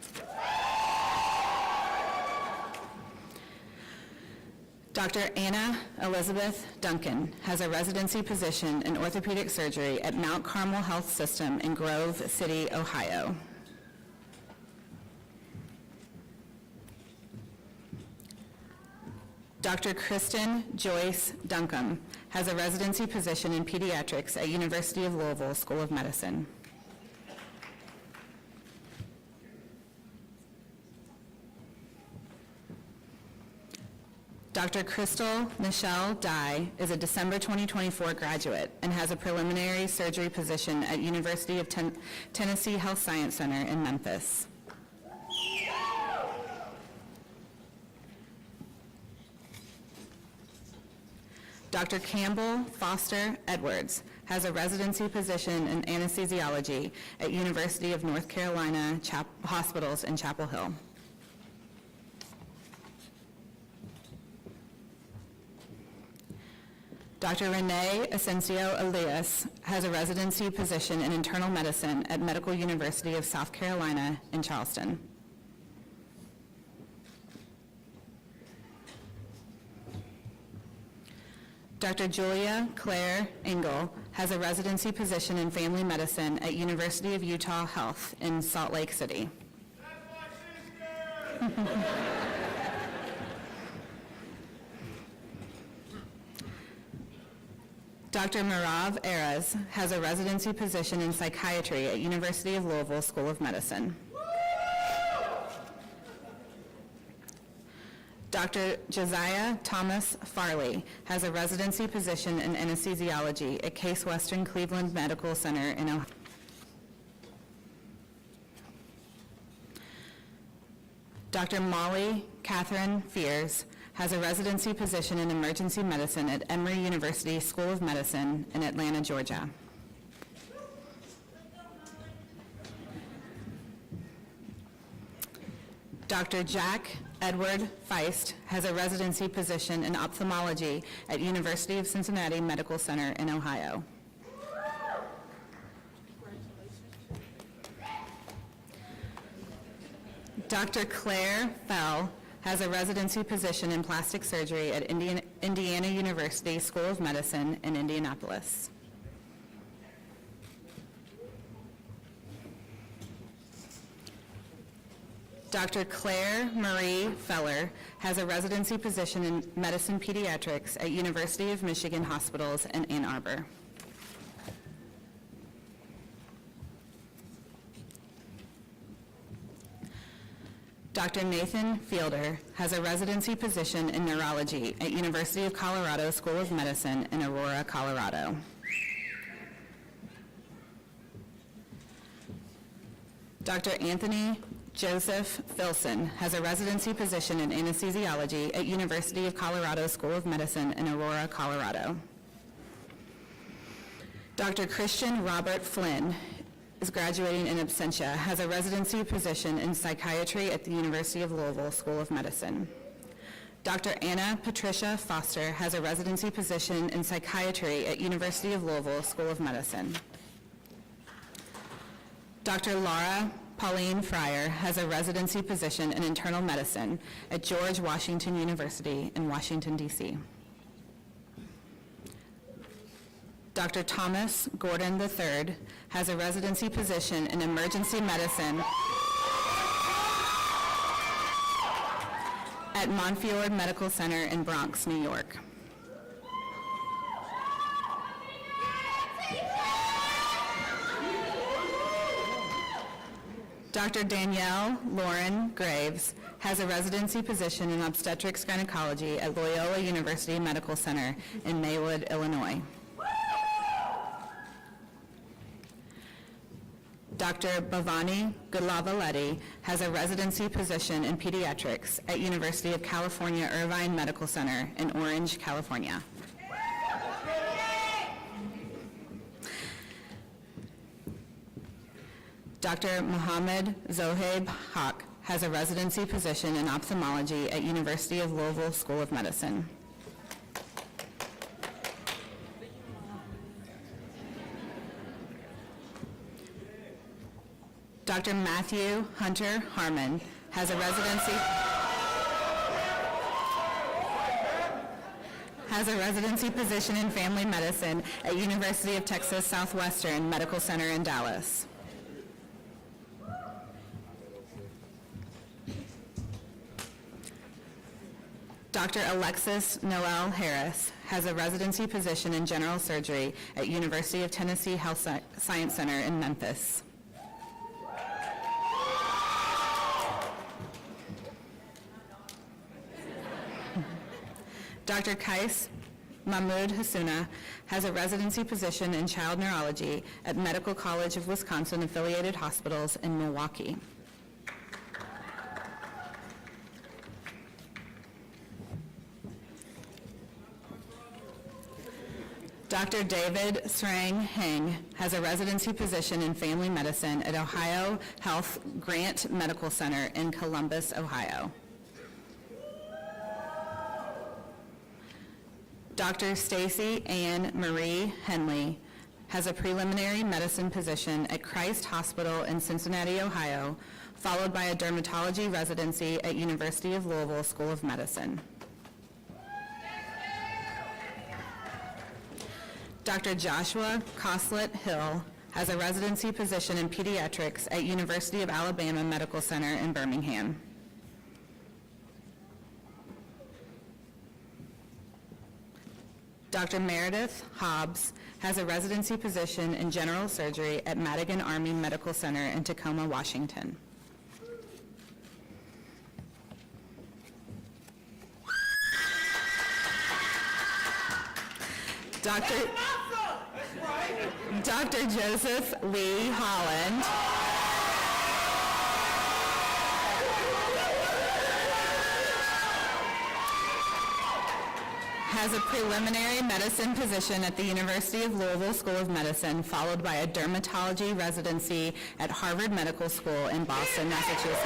Dr. Anna Elizabeth Duncan has a residency position in orthopedic surgery at Mount Carmel Health System in Grove City, Ohio. Dr. Kristen Joyce Duncombe has a residency position in pediatrics at University of Louisville School of Medicine. Dr. Crystal Michelle Dye is a December 2024 graduate and has a preliminary surgery position at University of Tennessee Health Science Center in Memphis. Dr. Campbell Foster Edwards has a residency position in anesthesiology at University of North Carolina Hospitals in Chapel Hill. Dr. Renee Asensio Elias has a residency position in internal medicine at Medical University of South Carolina in Charleston. Dr. Julia Claire Engel has a residency position in family medicine at University of Utah Health in Salt Lake City. Dr. Marav Eras has a residency position in psychiatry at University of Louisville School of Medicine. Dr. Josiah Thomas Farley has a residency position in anesthesiology at Case Western Cleveland Medical Center in Ohio. Dr. Molly Catherine Fears has a residency position in emergency medicine at Emory University School of Medicine in Atlanta, Georgia. Dr. Jack Edward Feist has a residency position in ophthalmology at University of Cincinnati Medical Center in Ohio. Dr. Claire Fell has a residency position in plastic surgery at Indiana University School of Medicine in Indianapolis. Dr. Claire Marie Feller has a residency position in medicine pediatrics at University of Michigan Hospitals in Ann Arbor. Dr. Nathan Fielder has a residency position in neurology at University of Colorado School of Medicine in Aurora, Colorado. Dr. Anthony Joseph Filson has a residency position in anesthesiology at University of Colorado School of Medicine in Aurora, Colorado. Dr. Christian Robert Flynn is graduating in absentia, has a residency position in psychiatry at the University of Louisville School of Medicine. Dr. Anna Patricia Foster has a residency position in psychiatry at University of Louisville School of Medicine. Dr. Laura Pauline Fryer has a residency position in internal medicine at George Washington University in Washington, D.C. Dr. Thomas Gordon III has a residency position in emergency medicine at Montefiore Medical Center in Bronx, New York. Dr. Danielle Lauren Graves has a residency position in obstetrics gynecology at Loyola University Medical Center in Maywood, Illinois. Dr. Bhavani Gullavaletti has a residency position in pediatrics at University of California Irvine Medical Center in Orange, California. Dr. Mohammed Zohaib Haq has a residency position in ophthalmology at University of Louisville School of Medicine. Dr. Matthew Hunter Harmon has a residency position in family medicine at University of Texas Southwestern Medical Center in Dallas. Dr. Alexis Noel Harris has a residency position in general surgery at University of Tennessee Health Science Center in Memphis. Dr. Kais Mahmoud Hasuna has a residency position in child neurology at Medical College of Wisconsin Affiliated Hospitals in Milwaukee. Dr. David Srang Heng has a residency position in family medicine at Ohio Health Grant Medical Center in Columbus, Ohio. Dr. Stacy Ann Marie Henley has a preliminary medicine position at Christ Hospital in Cincinnati, Ohio, followed by a dermatology residency at University of Louisville School of Medicine. Dr. Joshua Coslet Hill has a residency position in pediatrics at University of Alabama Medical Center in Birmingham. Dr. Meredith Hobbs has a residency position in general surgery at Madigan Army Medical Center in Tacoma, Washington. Dr. Joseph Lee Holland has a preliminary medicine position at the University of Louisville School of Medicine, followed by a dermatology residency at Harvard Medical School in Boston, Massachusetts.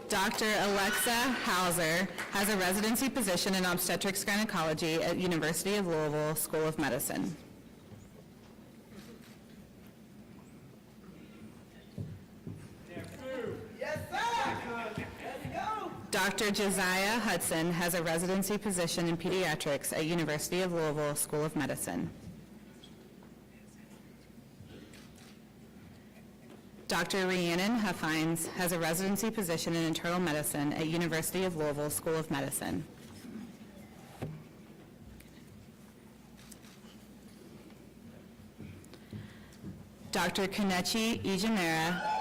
Dr. Alexa Hauser has a residency position in obstetrics gynecology at University of Louisville School of Medicine. Dr. Josiah Hudson has a residency position in pediatrics at University of Louisville School of Medicine. Dr. Rhiannon Huffines has a residency position in internal medicine at University of Louisville School of Medicine. Dr. Kanechi Ijimera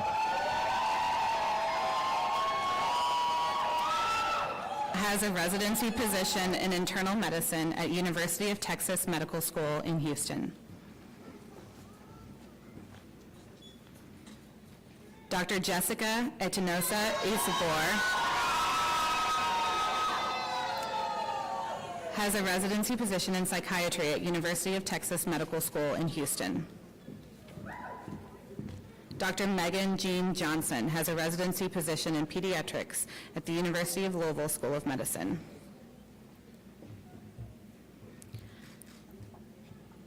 has a residency position in internal medicine at University of Texas Medical School in Houston. Dr. Jessica Etinosa Isabor has a residency position in psychiatry at University of Texas Medical School in Houston. Dr. Megan Jean Johnson has a residency position in pediatrics at the University of Louisville School of Medicine.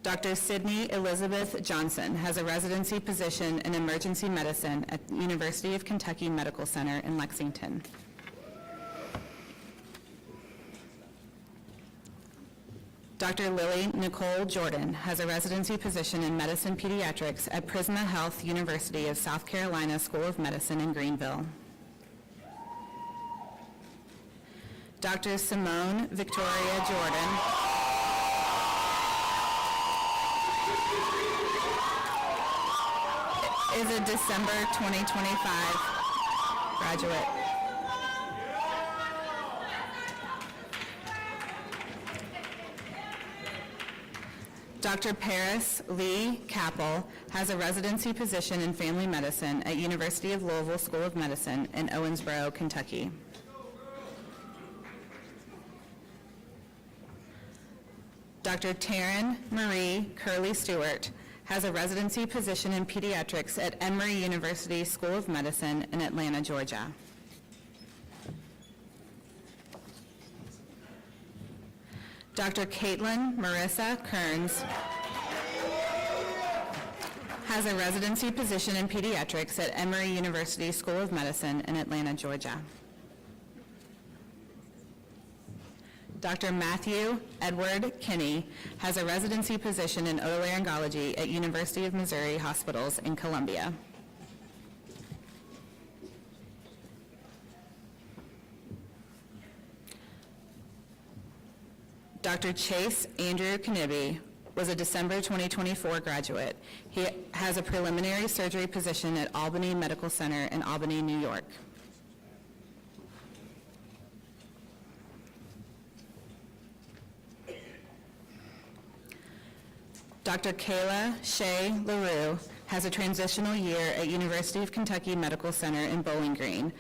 Dr. Sydney Elizabeth Johnson has a residency position in emergency medicine at the University of Kentucky Medical Center in Lexington. Dr. Lily Nicole Jordan has a residency position in medicine pediatrics at Prisma Health University of South Carolina School of Medicine in Greenville. Dr. Simone Victoria Jordan is a December 2025 graduate. Dr. Paris Lee Capel has a residency position in family medicine at University of Louisville School of Medicine in Owensboro, Kentucky. Dr. Taryn Marie Curley Stewart has a residency position in pediatrics at Emory University School of Medicine in Atlanta, Georgia. Dr. Caitlin Marissa Kearns has a residency position in pediatrics at Emory University School of Medicine in Atlanta, Georgia. Dr. Matthew Edward Kinney has a residency position in otolaryngology at University of Missouri Hospitals in Columbia. Dr. Chase Andrew Knibbie was a December 2024 graduate. He has a preliminary surgery position at Albany Medical Center in Albany, New York. Dr. Kayla Shea LaRue has a transitional year at University of Kentucky Medical Center in Bowling Green,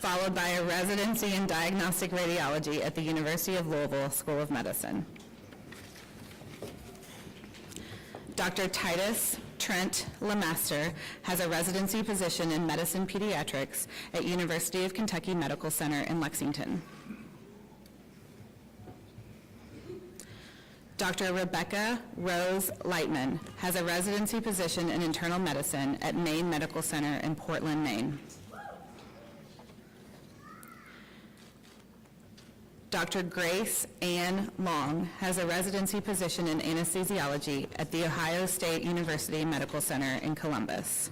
followed by a residency in diagnostic radiology at the University of Louisville School of Medicine. Dr. Titus Trent Lemaster has a residency position in medicine pediatrics at University of Kentucky Medical Center in Lexington. Dr. Rebecca Rose Lightman has a residency position in internal medicine at Maine Medical Center in Portland, Maine. Dr. Grace Ann Long has a residency position in anesthesiology at The Ohio State University Medical Center in Columbus.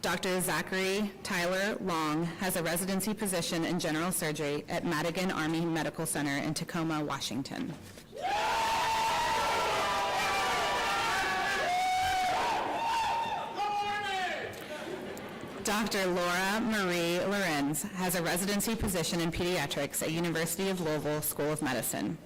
Dr. Zachary Tyler Long has a residency position in general surgery at Madigan Army Medical Center in Tacoma, Washington. Dr. Laura Marie Lorenz has a residency position in pediatrics at University of Louisville School of Medicine.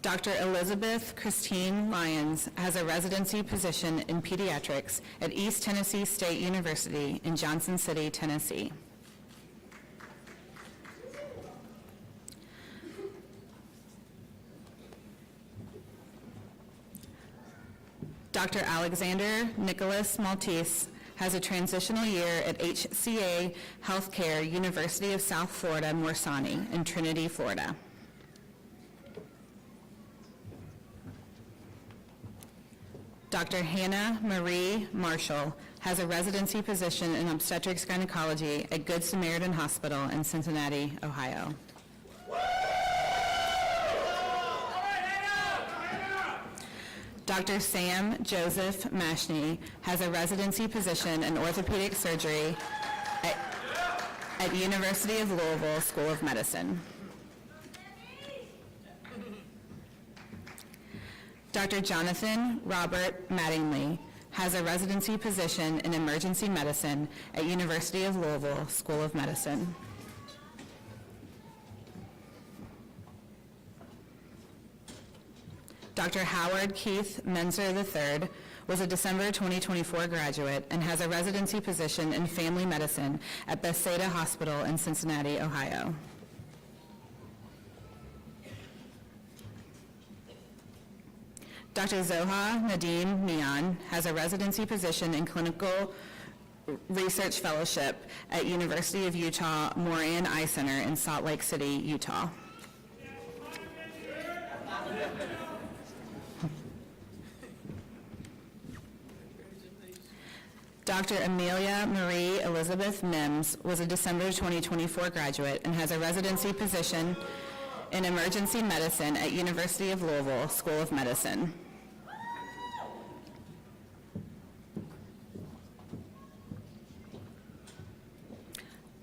Dr. Elizabeth Christine Lyons has a residency position in pediatrics at East Tennessee State University in Johnson City, Tennessee. Dr. Alexander Nicholas Maltese has a transitional year at HCA Healthcare, University of South Florida, Morsani in Trinity, Florida. Dr. Hannah Marie Marshall has a residency position in obstetrics gynecology at Good Samaritan Hospital in Cincinnati, Ohio. Dr. Sam Joseph Mashney has a residency position in orthopedic surgery at University of Louisville School of Medicine. Dr. Jonathan Robert Mattingly has a residency position in emergency medicine at University of Louisville School of Medicine. Dr. Howard Keith Menzer III was a December 2024 graduate and has a residency position in family medicine at Bethesda Hospital in Cincinnati, Ohio. Dr. Zoha Nadim Mian has a residency position in clinical research fellowship at University of Utah Moran Eye Center in Salt Lake City, Utah. Dr. Amelia Marie Elizabeth Mims was a December 2024 graduate and has a residency position in emergency medicine at University of Louisville School of Medicine.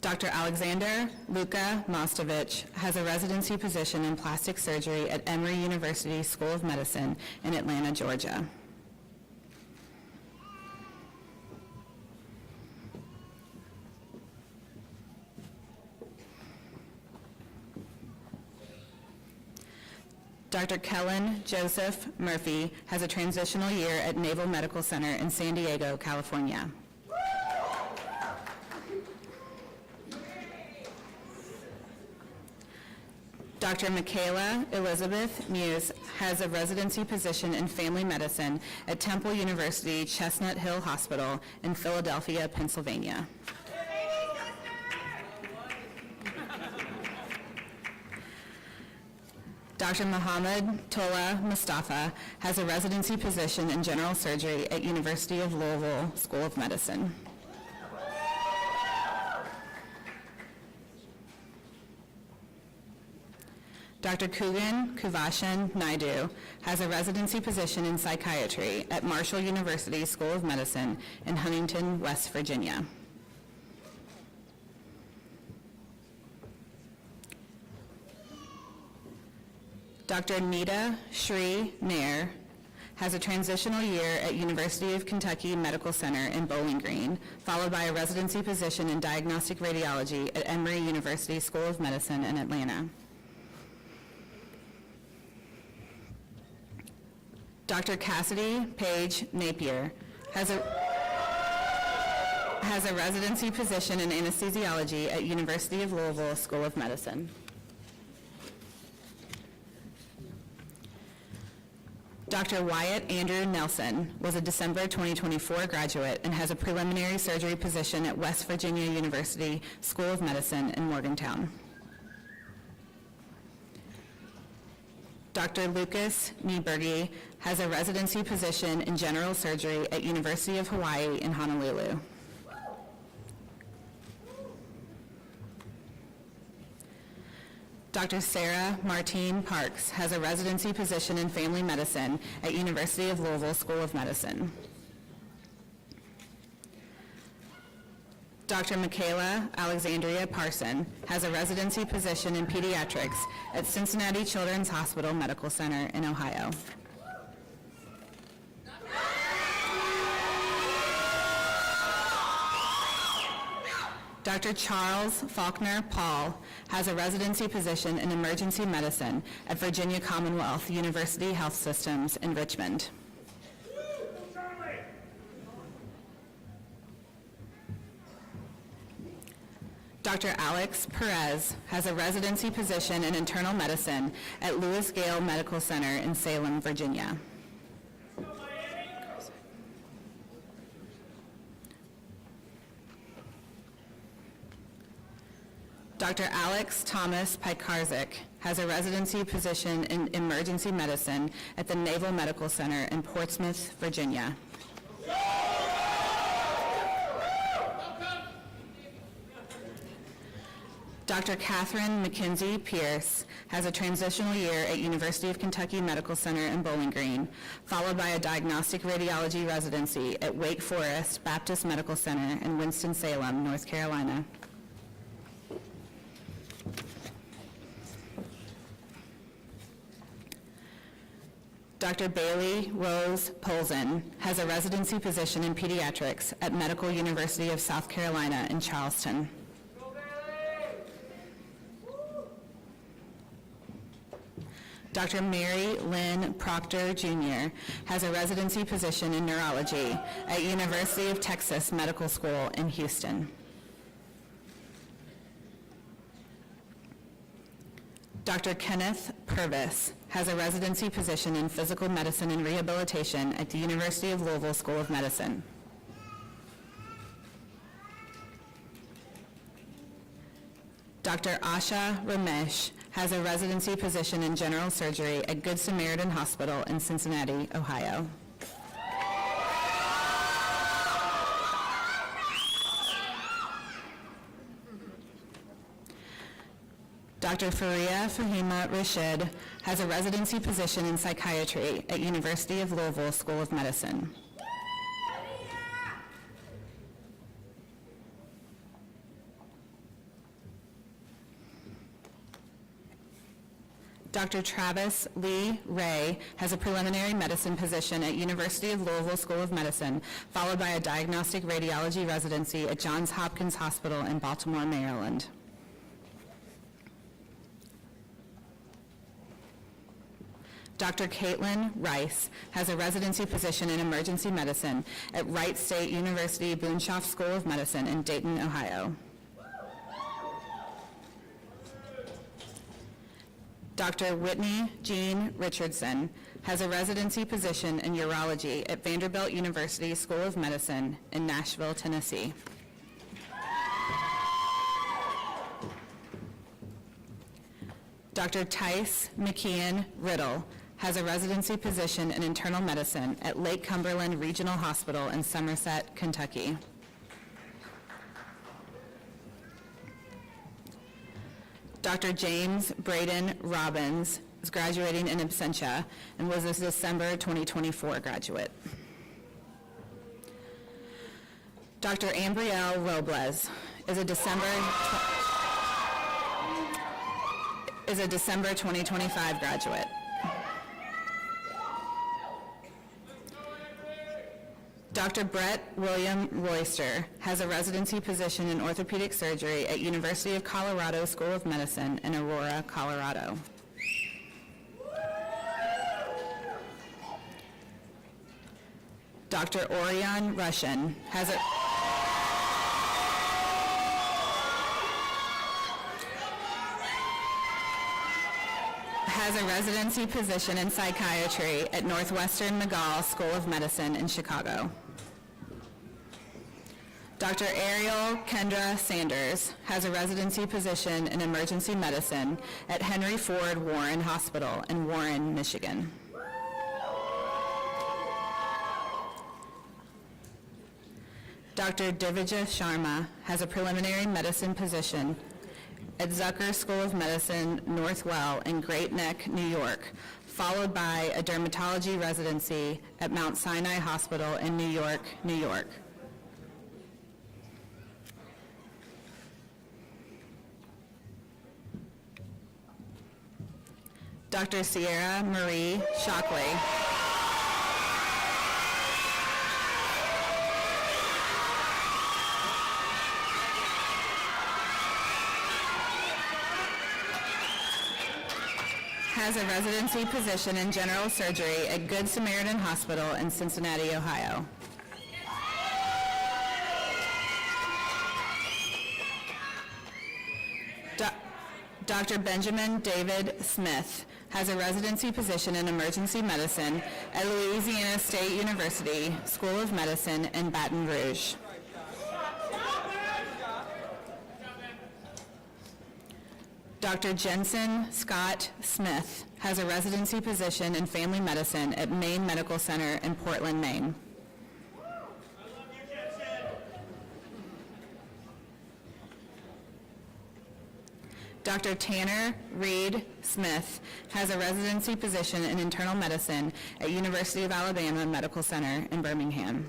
Dr. Alexander Luka Mostovich has a residency position in plastic surgery at Emory University School of Medicine in Atlanta, Georgia. Dr. Kellen Joseph Murphy has a transitional year at Naval Medical Center in San Diego, California. Dr. Michaela Elizabeth Muse has a residency position in family medicine at Temple University Chestnut Hill Hospital in Philadelphia, Pennsylvania. Dr. Mohammed Tola Mustafa has a residency position in general surgery at University of Louisville School of Medicine. Dr. Kugan Kuvashan Naidu has a residency position in psychiatry at Marshall University School of Medicine in Huntington, West Virginia. Dr. Nita Shri Nair has a transitional year at University of Kentucky Medical Center in Bowling Green, followed by a residency position in diagnostic radiology at Emory University School of Medicine in Atlanta. Dr. Cassidy Page Napier has a residency position in anesthesiology at University of Louisville School of Medicine. Dr. Wyatt Andrew Nelson was a December 2024 graduate and has a preliminary surgery position at West Virginia University School of Medicine in Morgantown. Dr. Lucas Nieberge has a residency position in general surgery at University of Hawaii in Honolulu. Dr. Sarah Martine Parks has a residency position in family medicine at University of Louisville School of Medicine. Dr. Michaela Alexandria Parson has a residency position in pediatrics at Cincinnati Children's Hospital Medical Center in Ohio. Dr. Charles Faulkner Paul has a residency position in emergency medicine at Virginia Commonwealth University Health Systems in Richmond. Dr. Alex Perez has a residency position in internal medicine at Louisville Medical Center in Salem, Virginia. Dr. Alex Thomas Pikarczyk has a residency position in emergency medicine at the Naval Medical Center in Portsmouth, Virginia. Dr. Catherine McKenzie Pierce has a transitional year at University of Kentucky Medical Center in Bowling Green, followed by a diagnostic radiology residency at Wake Forest Baptist Medical Center in Winston-Salem, North Carolina. Dr. Bailey Rose Polzin has a residency position in pediatrics at Medical University of South Carolina in Charleston. Dr. Mary Lynn Proctor, Jr. has a residency position in neurology at University of Texas Medical School in Houston. Dr. Kenneth Purvis has a residency position in physical medicine and rehabilitation at the University of Louisville School of Medicine. Dr. Asha Ramesh has a residency position in general surgery at Good Samaritan Hospital in Cincinnati, Ohio. Dr. Faria Fahima Rashid has a residency position in psychiatry at University of Louisville School of Medicine. Dr. Travis Lee Ray has a preliminary medicine position at University of Louisville School of Medicine, followed by a diagnostic radiology residency at Johns Hopkins Hospital in Baltimore, Maryland. Dr. Caitlin Rice has a residency position in emergency medicine at Wright State University Boonshoff School of Medicine in Dayton, Ohio. Dr. Whitney Jean Richardson has a residency position in urology at Vanderbilt University School of Medicine in Nashville, Tennessee. Dr. Tice McKeon Riddle has a residency position in internal medicine at Lake Cumberland Regional Hospital in Somerset, Kentucky. Dr. James Braden Robbins is graduating in absentia and was a December 2024 graduate. Dr. Ambrielle Robles is a December 2025 graduate. Dr. Brett William Royster has a residency position in orthopedic surgery at University of Colorado School of Medicine in Aurora, Colorado. Dr. Orion Russian has a residency position in psychiatry at Northwestern McGall School of Medicine in Chicago. Dr. Ariel Kendra Sanders has a residency position in emergency medicine at Henry Ford Warren Hospital in Warren, Michigan. Dr. Divya Sharma has a preliminary medicine position at Zucker School of Medicine, Northwell in Great Neck, New York, followed by a dermatology residency at Mount Sinai Hospital in New York, New York. Dr. Sierra Marie Shockley. Has a residency position in general surgery at Good Samaritan Hospital in Cincinnati, Ohio. Dr. Benjamin David Smith has a residency position in emergency medicine at Louisiana State University School of Medicine in Baton Rouge. Dr. Jensen Scott Smith has a residency position in family medicine at Maine Medical Center in Portland, Maine. Dr. Tanner Reed Smith has a residency position in internal medicine at University of Alabama Medical Center in Birmingham.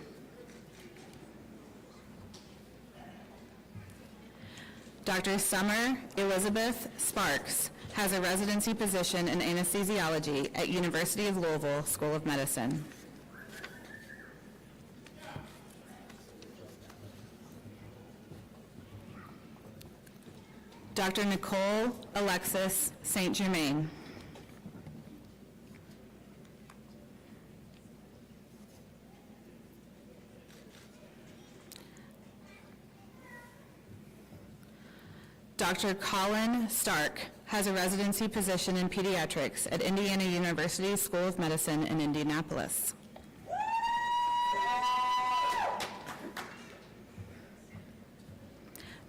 Dr. Summer Elizabeth Sparks has a residency position in anesthesiology at University of Louisville School of Medicine. Dr. Nicole Alexis St. Germain. Dr. Colin Stark has a residency position in pediatrics at Indiana University School of Medicine in Indianapolis.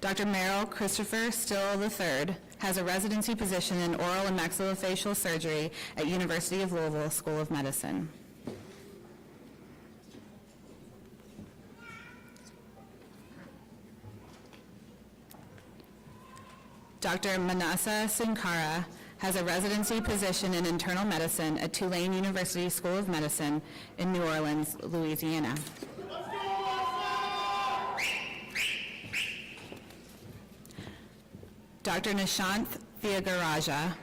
Dr. Merrill Christopher Still III has a residency position in oral and maxillofacial surgery at University of Louisville School of Medicine. Dr. Manasa Sankara has a residency position in internal medicine at Tulane University School of Medicine in New Orleans, Louisiana. Dr. Nishanth Thiagaraja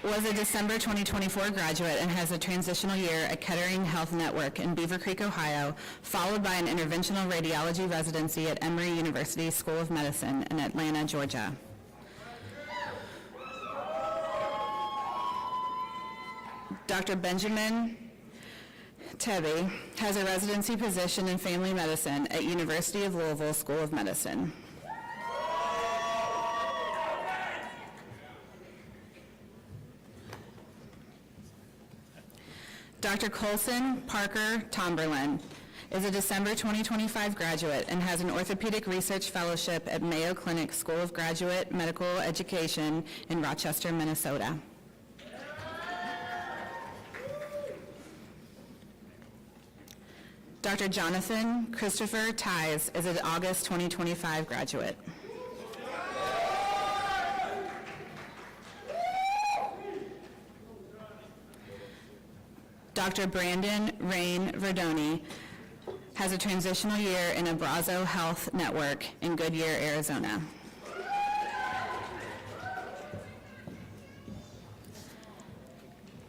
was a December 2024 graduate and has a transitional year at Kettering Health Network in Beaver Creek, Ohio, followed by an interventional radiology residency at Emory University School of Medicine in Atlanta, Georgia. Dr. Benjamin Tebbe has a residency position in family medicine at University of Louisville School of Medicine. Dr. Colson Parker Tomberlin is a December 2025 graduate and has an orthopedic research fellowship at Mayo Clinic School of Graduate Medical Education in Rochester, Minnesota. Dr. Jonathan Christopher Ties is an August 2025 graduate. Dr. Brandon Rain Verdoni has a transitional year in Abrazo Health Network in Goodyear, Arizona.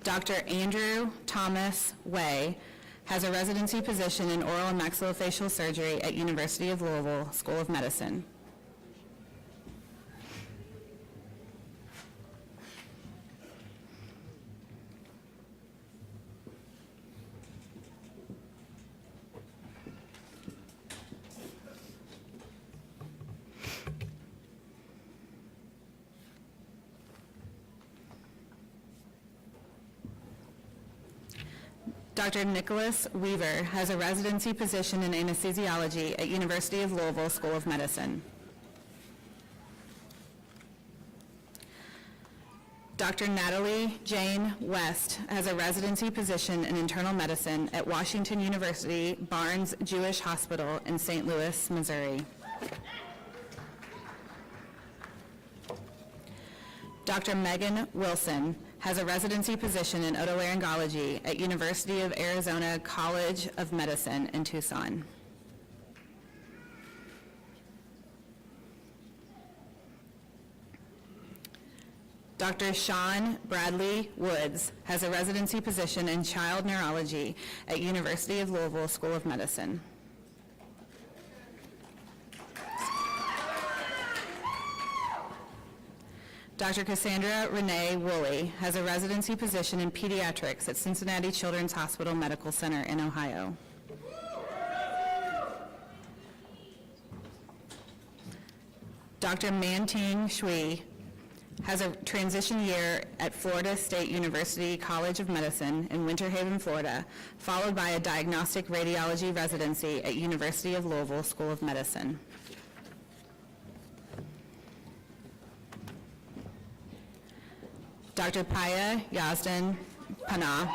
Dr. Andrew Thomas Way has a residency position in oral and maxillofacial surgery at University of Louisville School of Medicine. Dr. Nicholas Weaver has a residency position in anesthesiology at University of Louisville School of Medicine. Dr. Natalie Jane West has a residency position in internal medicine at Washington University Barnes Jewish Hospital in St. Louis, Missouri. Dr. Megan Wilson has a residency position in otolaryngology at University of Arizona College of Medicine in Tucson. Dr. Sean Bradley Woods has a residency position in child neurology at University of Louisville School of Medicine. Dr. Cassandra Renee Woolley has a residency position in pediatrics at Cincinnati Children's Hospital Medical Center in Ohio. Dr. Manting Shui has a transition year at Florida State University College of Medicine in Winter Haven, Florida, followed by a diagnostic radiology residency at University of Louisville School of Medicine. Dr. Paya Yazdan Panah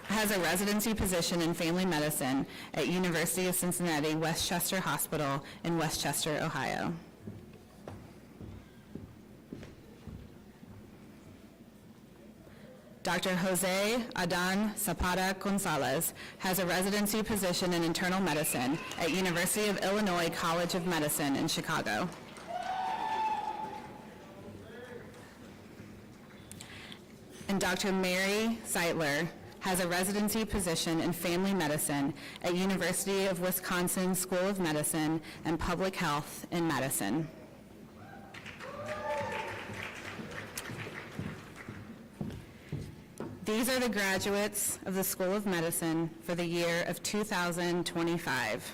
has a residency position in family medicine at University of Cincinnati Westchester Hospital in Westchester, Ohio. Dr. Jose Adan Zapata Gonzalez has a residency position in internal medicine at University of Illinois College of Medicine in Chicago. And Dr. Mary Zeitler has a residency position in family medicine at University of Wisconsin School of Medicine and Public Health in Madison. These are the graduates of the School of Medicine for the year of 2025.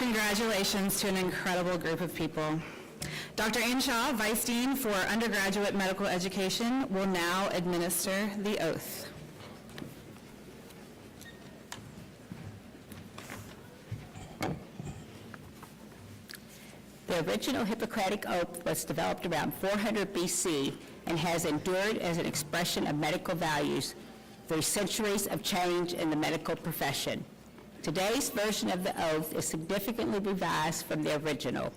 Congratulations to an incredible group of people. Dr. Anshaw, Vice Dean for Undergraduate Medical Education, will now administer the oath. The original Hippocratic Oath was developed around 400 BC and has endured as an expression of medical values through centuries of change in the medical profession. Today's version of the oath is significantly revised from the original.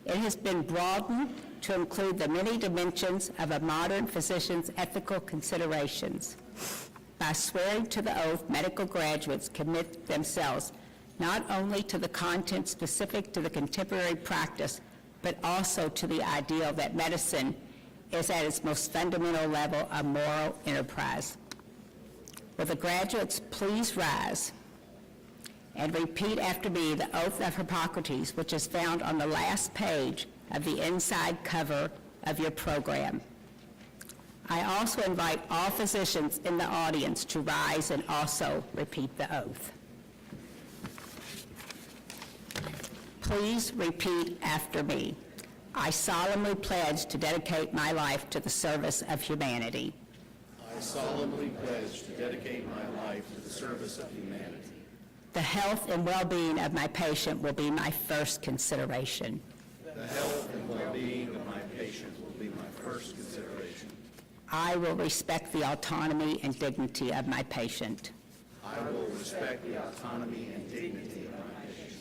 It has been broadened to include the many dimensions of a modern physician's ethical considerations. By swearing to the oath, medical graduates commit themselves not only to the content specific to the contemporary practice, but also to the ideal that medicine is at its most fundamental level a moral enterprise. Will the graduates please rise and repeat after me the oath of Hippocrates, which is found on the last page of the inside cover of your program. I also invite all physicians in the audience to rise and also repeat the oath. Please repeat after me. I solemnly pledge to dedicate my life to the service of humanity. I solemnly pledge to dedicate my life to the service of humanity. The health and well-being of my patient will be my first consideration. The health and well-being of my patient will be my first consideration. I will respect the autonomy and dignity of my patient. I will respect the autonomy and dignity of my patient.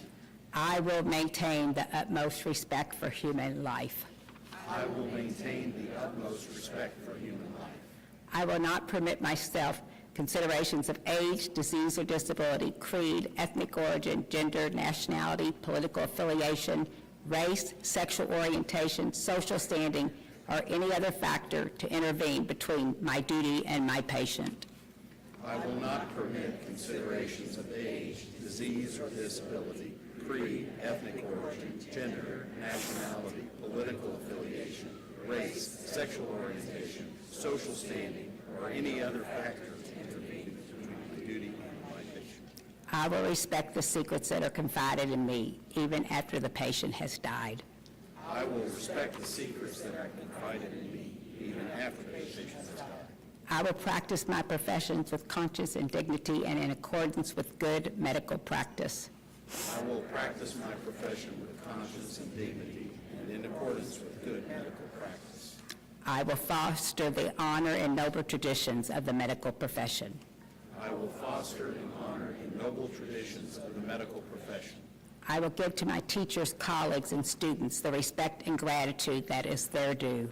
I will maintain the utmost respect for human life. I will maintain the utmost respect for human life. I will not permit myself considerations of age, disease, or disability, creed, ethnic origin, gender, nationality, political affiliation, race, sexual orientation, social standing, or any other factor to intervene between my duty and my patient. I will not permit considerations of age, disease, or disability, creed, ethnic origin, gender, nationality, political affiliation, race, sexual orientation, social standing, or any other factor to intervene between my duty and my patient. I will respect the secrets that are confided in me, even after the patient has died. I will respect the secrets that are confided in me, even after the patient has died. I will practice my professions with conscience and dignity and in accordance with good medical practice. I will practice my profession with conscience and dignity and and in accordance with good medical practice. I will foster the honor and noble traditions of the medical profession. I will foster and honor the noble traditions of the medical profession. I will give to my teachers, colleagues, and students the respect and gratitude that is their due.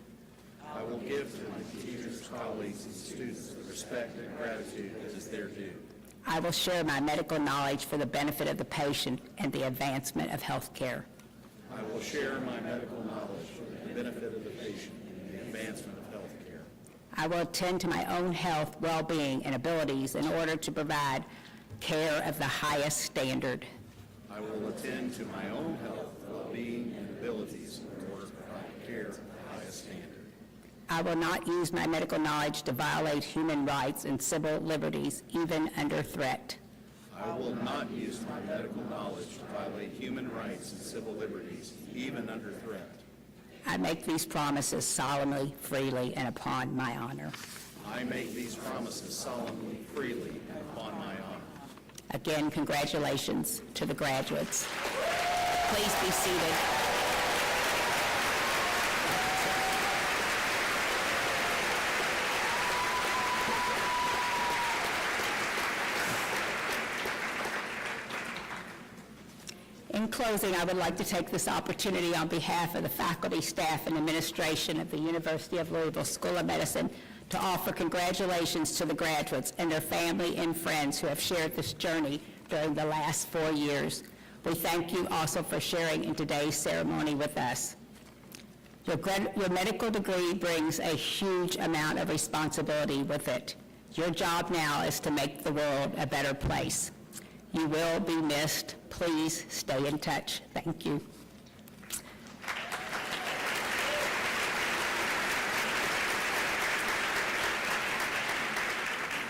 I will give to my teachers, colleagues, and students the respect and gratitude that is their due. I will share my medical knowledge for the benefit of the patient and the advancement of health care. I will share my medical knowledge for the benefit of the patient and the advancement of health care. I will attend to my own health, well-being, and abilities in order to provide care of the highest standard. I will attend to my own health, well-being, and abilities in order to provide care of the highest standard. I will not use my medical knowledge to violate human rights and civil liberties, even under threat. I will not use my medical knowledge to violate human rights and civil liberties, even under threat. I make these promises solemnly, freely, and upon my honor. I make these promises solemnly, freely, and upon my honor. Again, congratulations to the graduates. Please be seated. In closing, I would like to take this opportunity on behalf of the faculty, staff, and administration of the University of Louisville School of Medicine to offer congratulations to the graduates and their family and friends who have shared this journey during the last 4 years. We thank you also for sharing in today's ceremony with us. Your medical degree brings a huge amount of responsibility with it. Your job now is to make the world a better place. You will be missed. Please stay in touch. Thank you.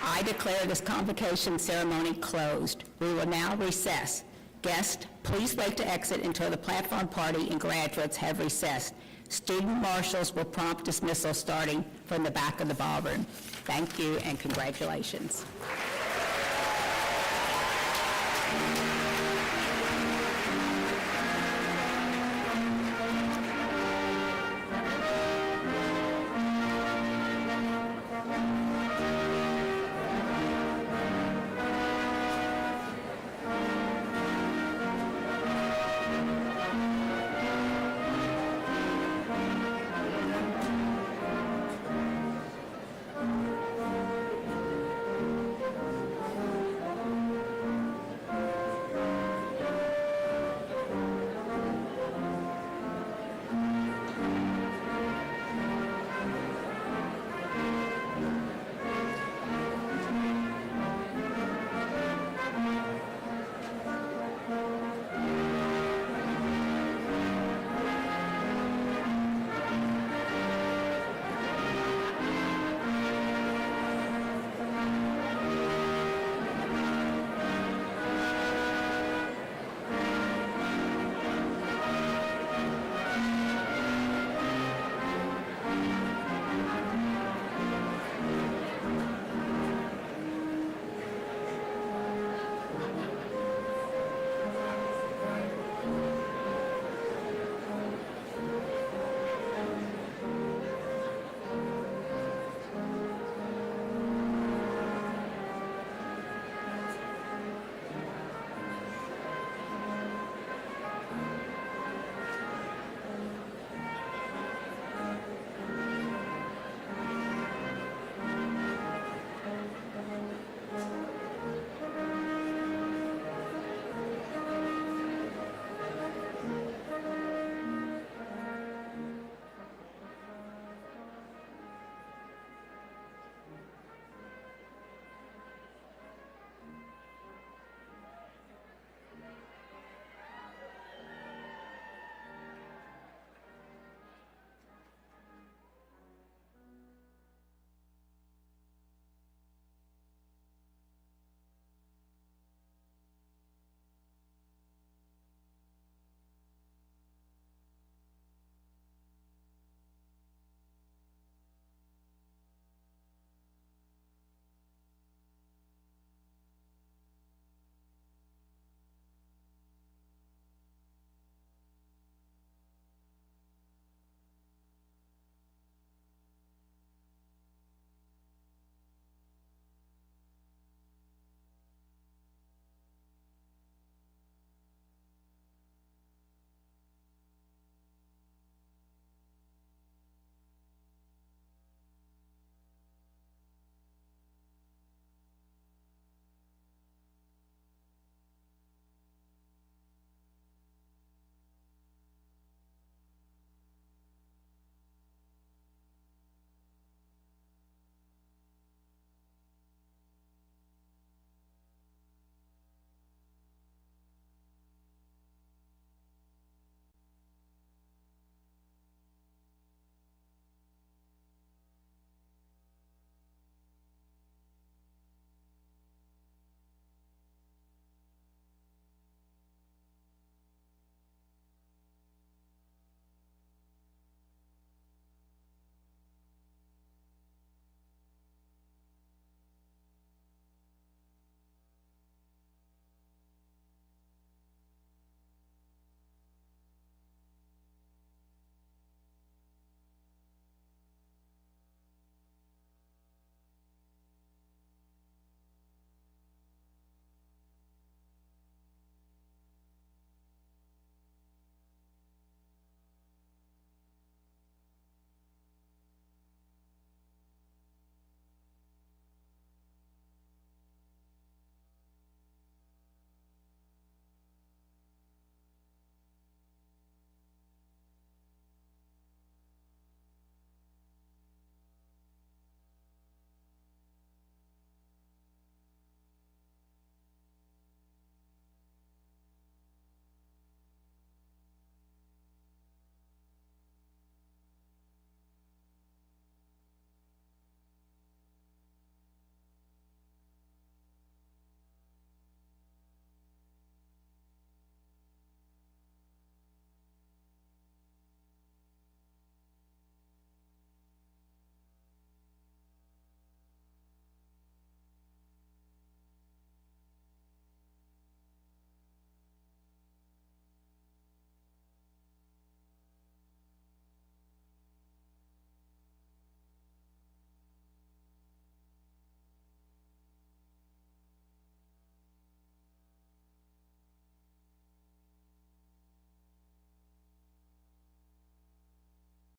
I declare this convocation ceremony closed. We will now recess. Guests, please wait to exit until the platform party and graduates have recessed. Student marshals will prompt dismissal starting from the back of the ballroom. Thank you and congratulations.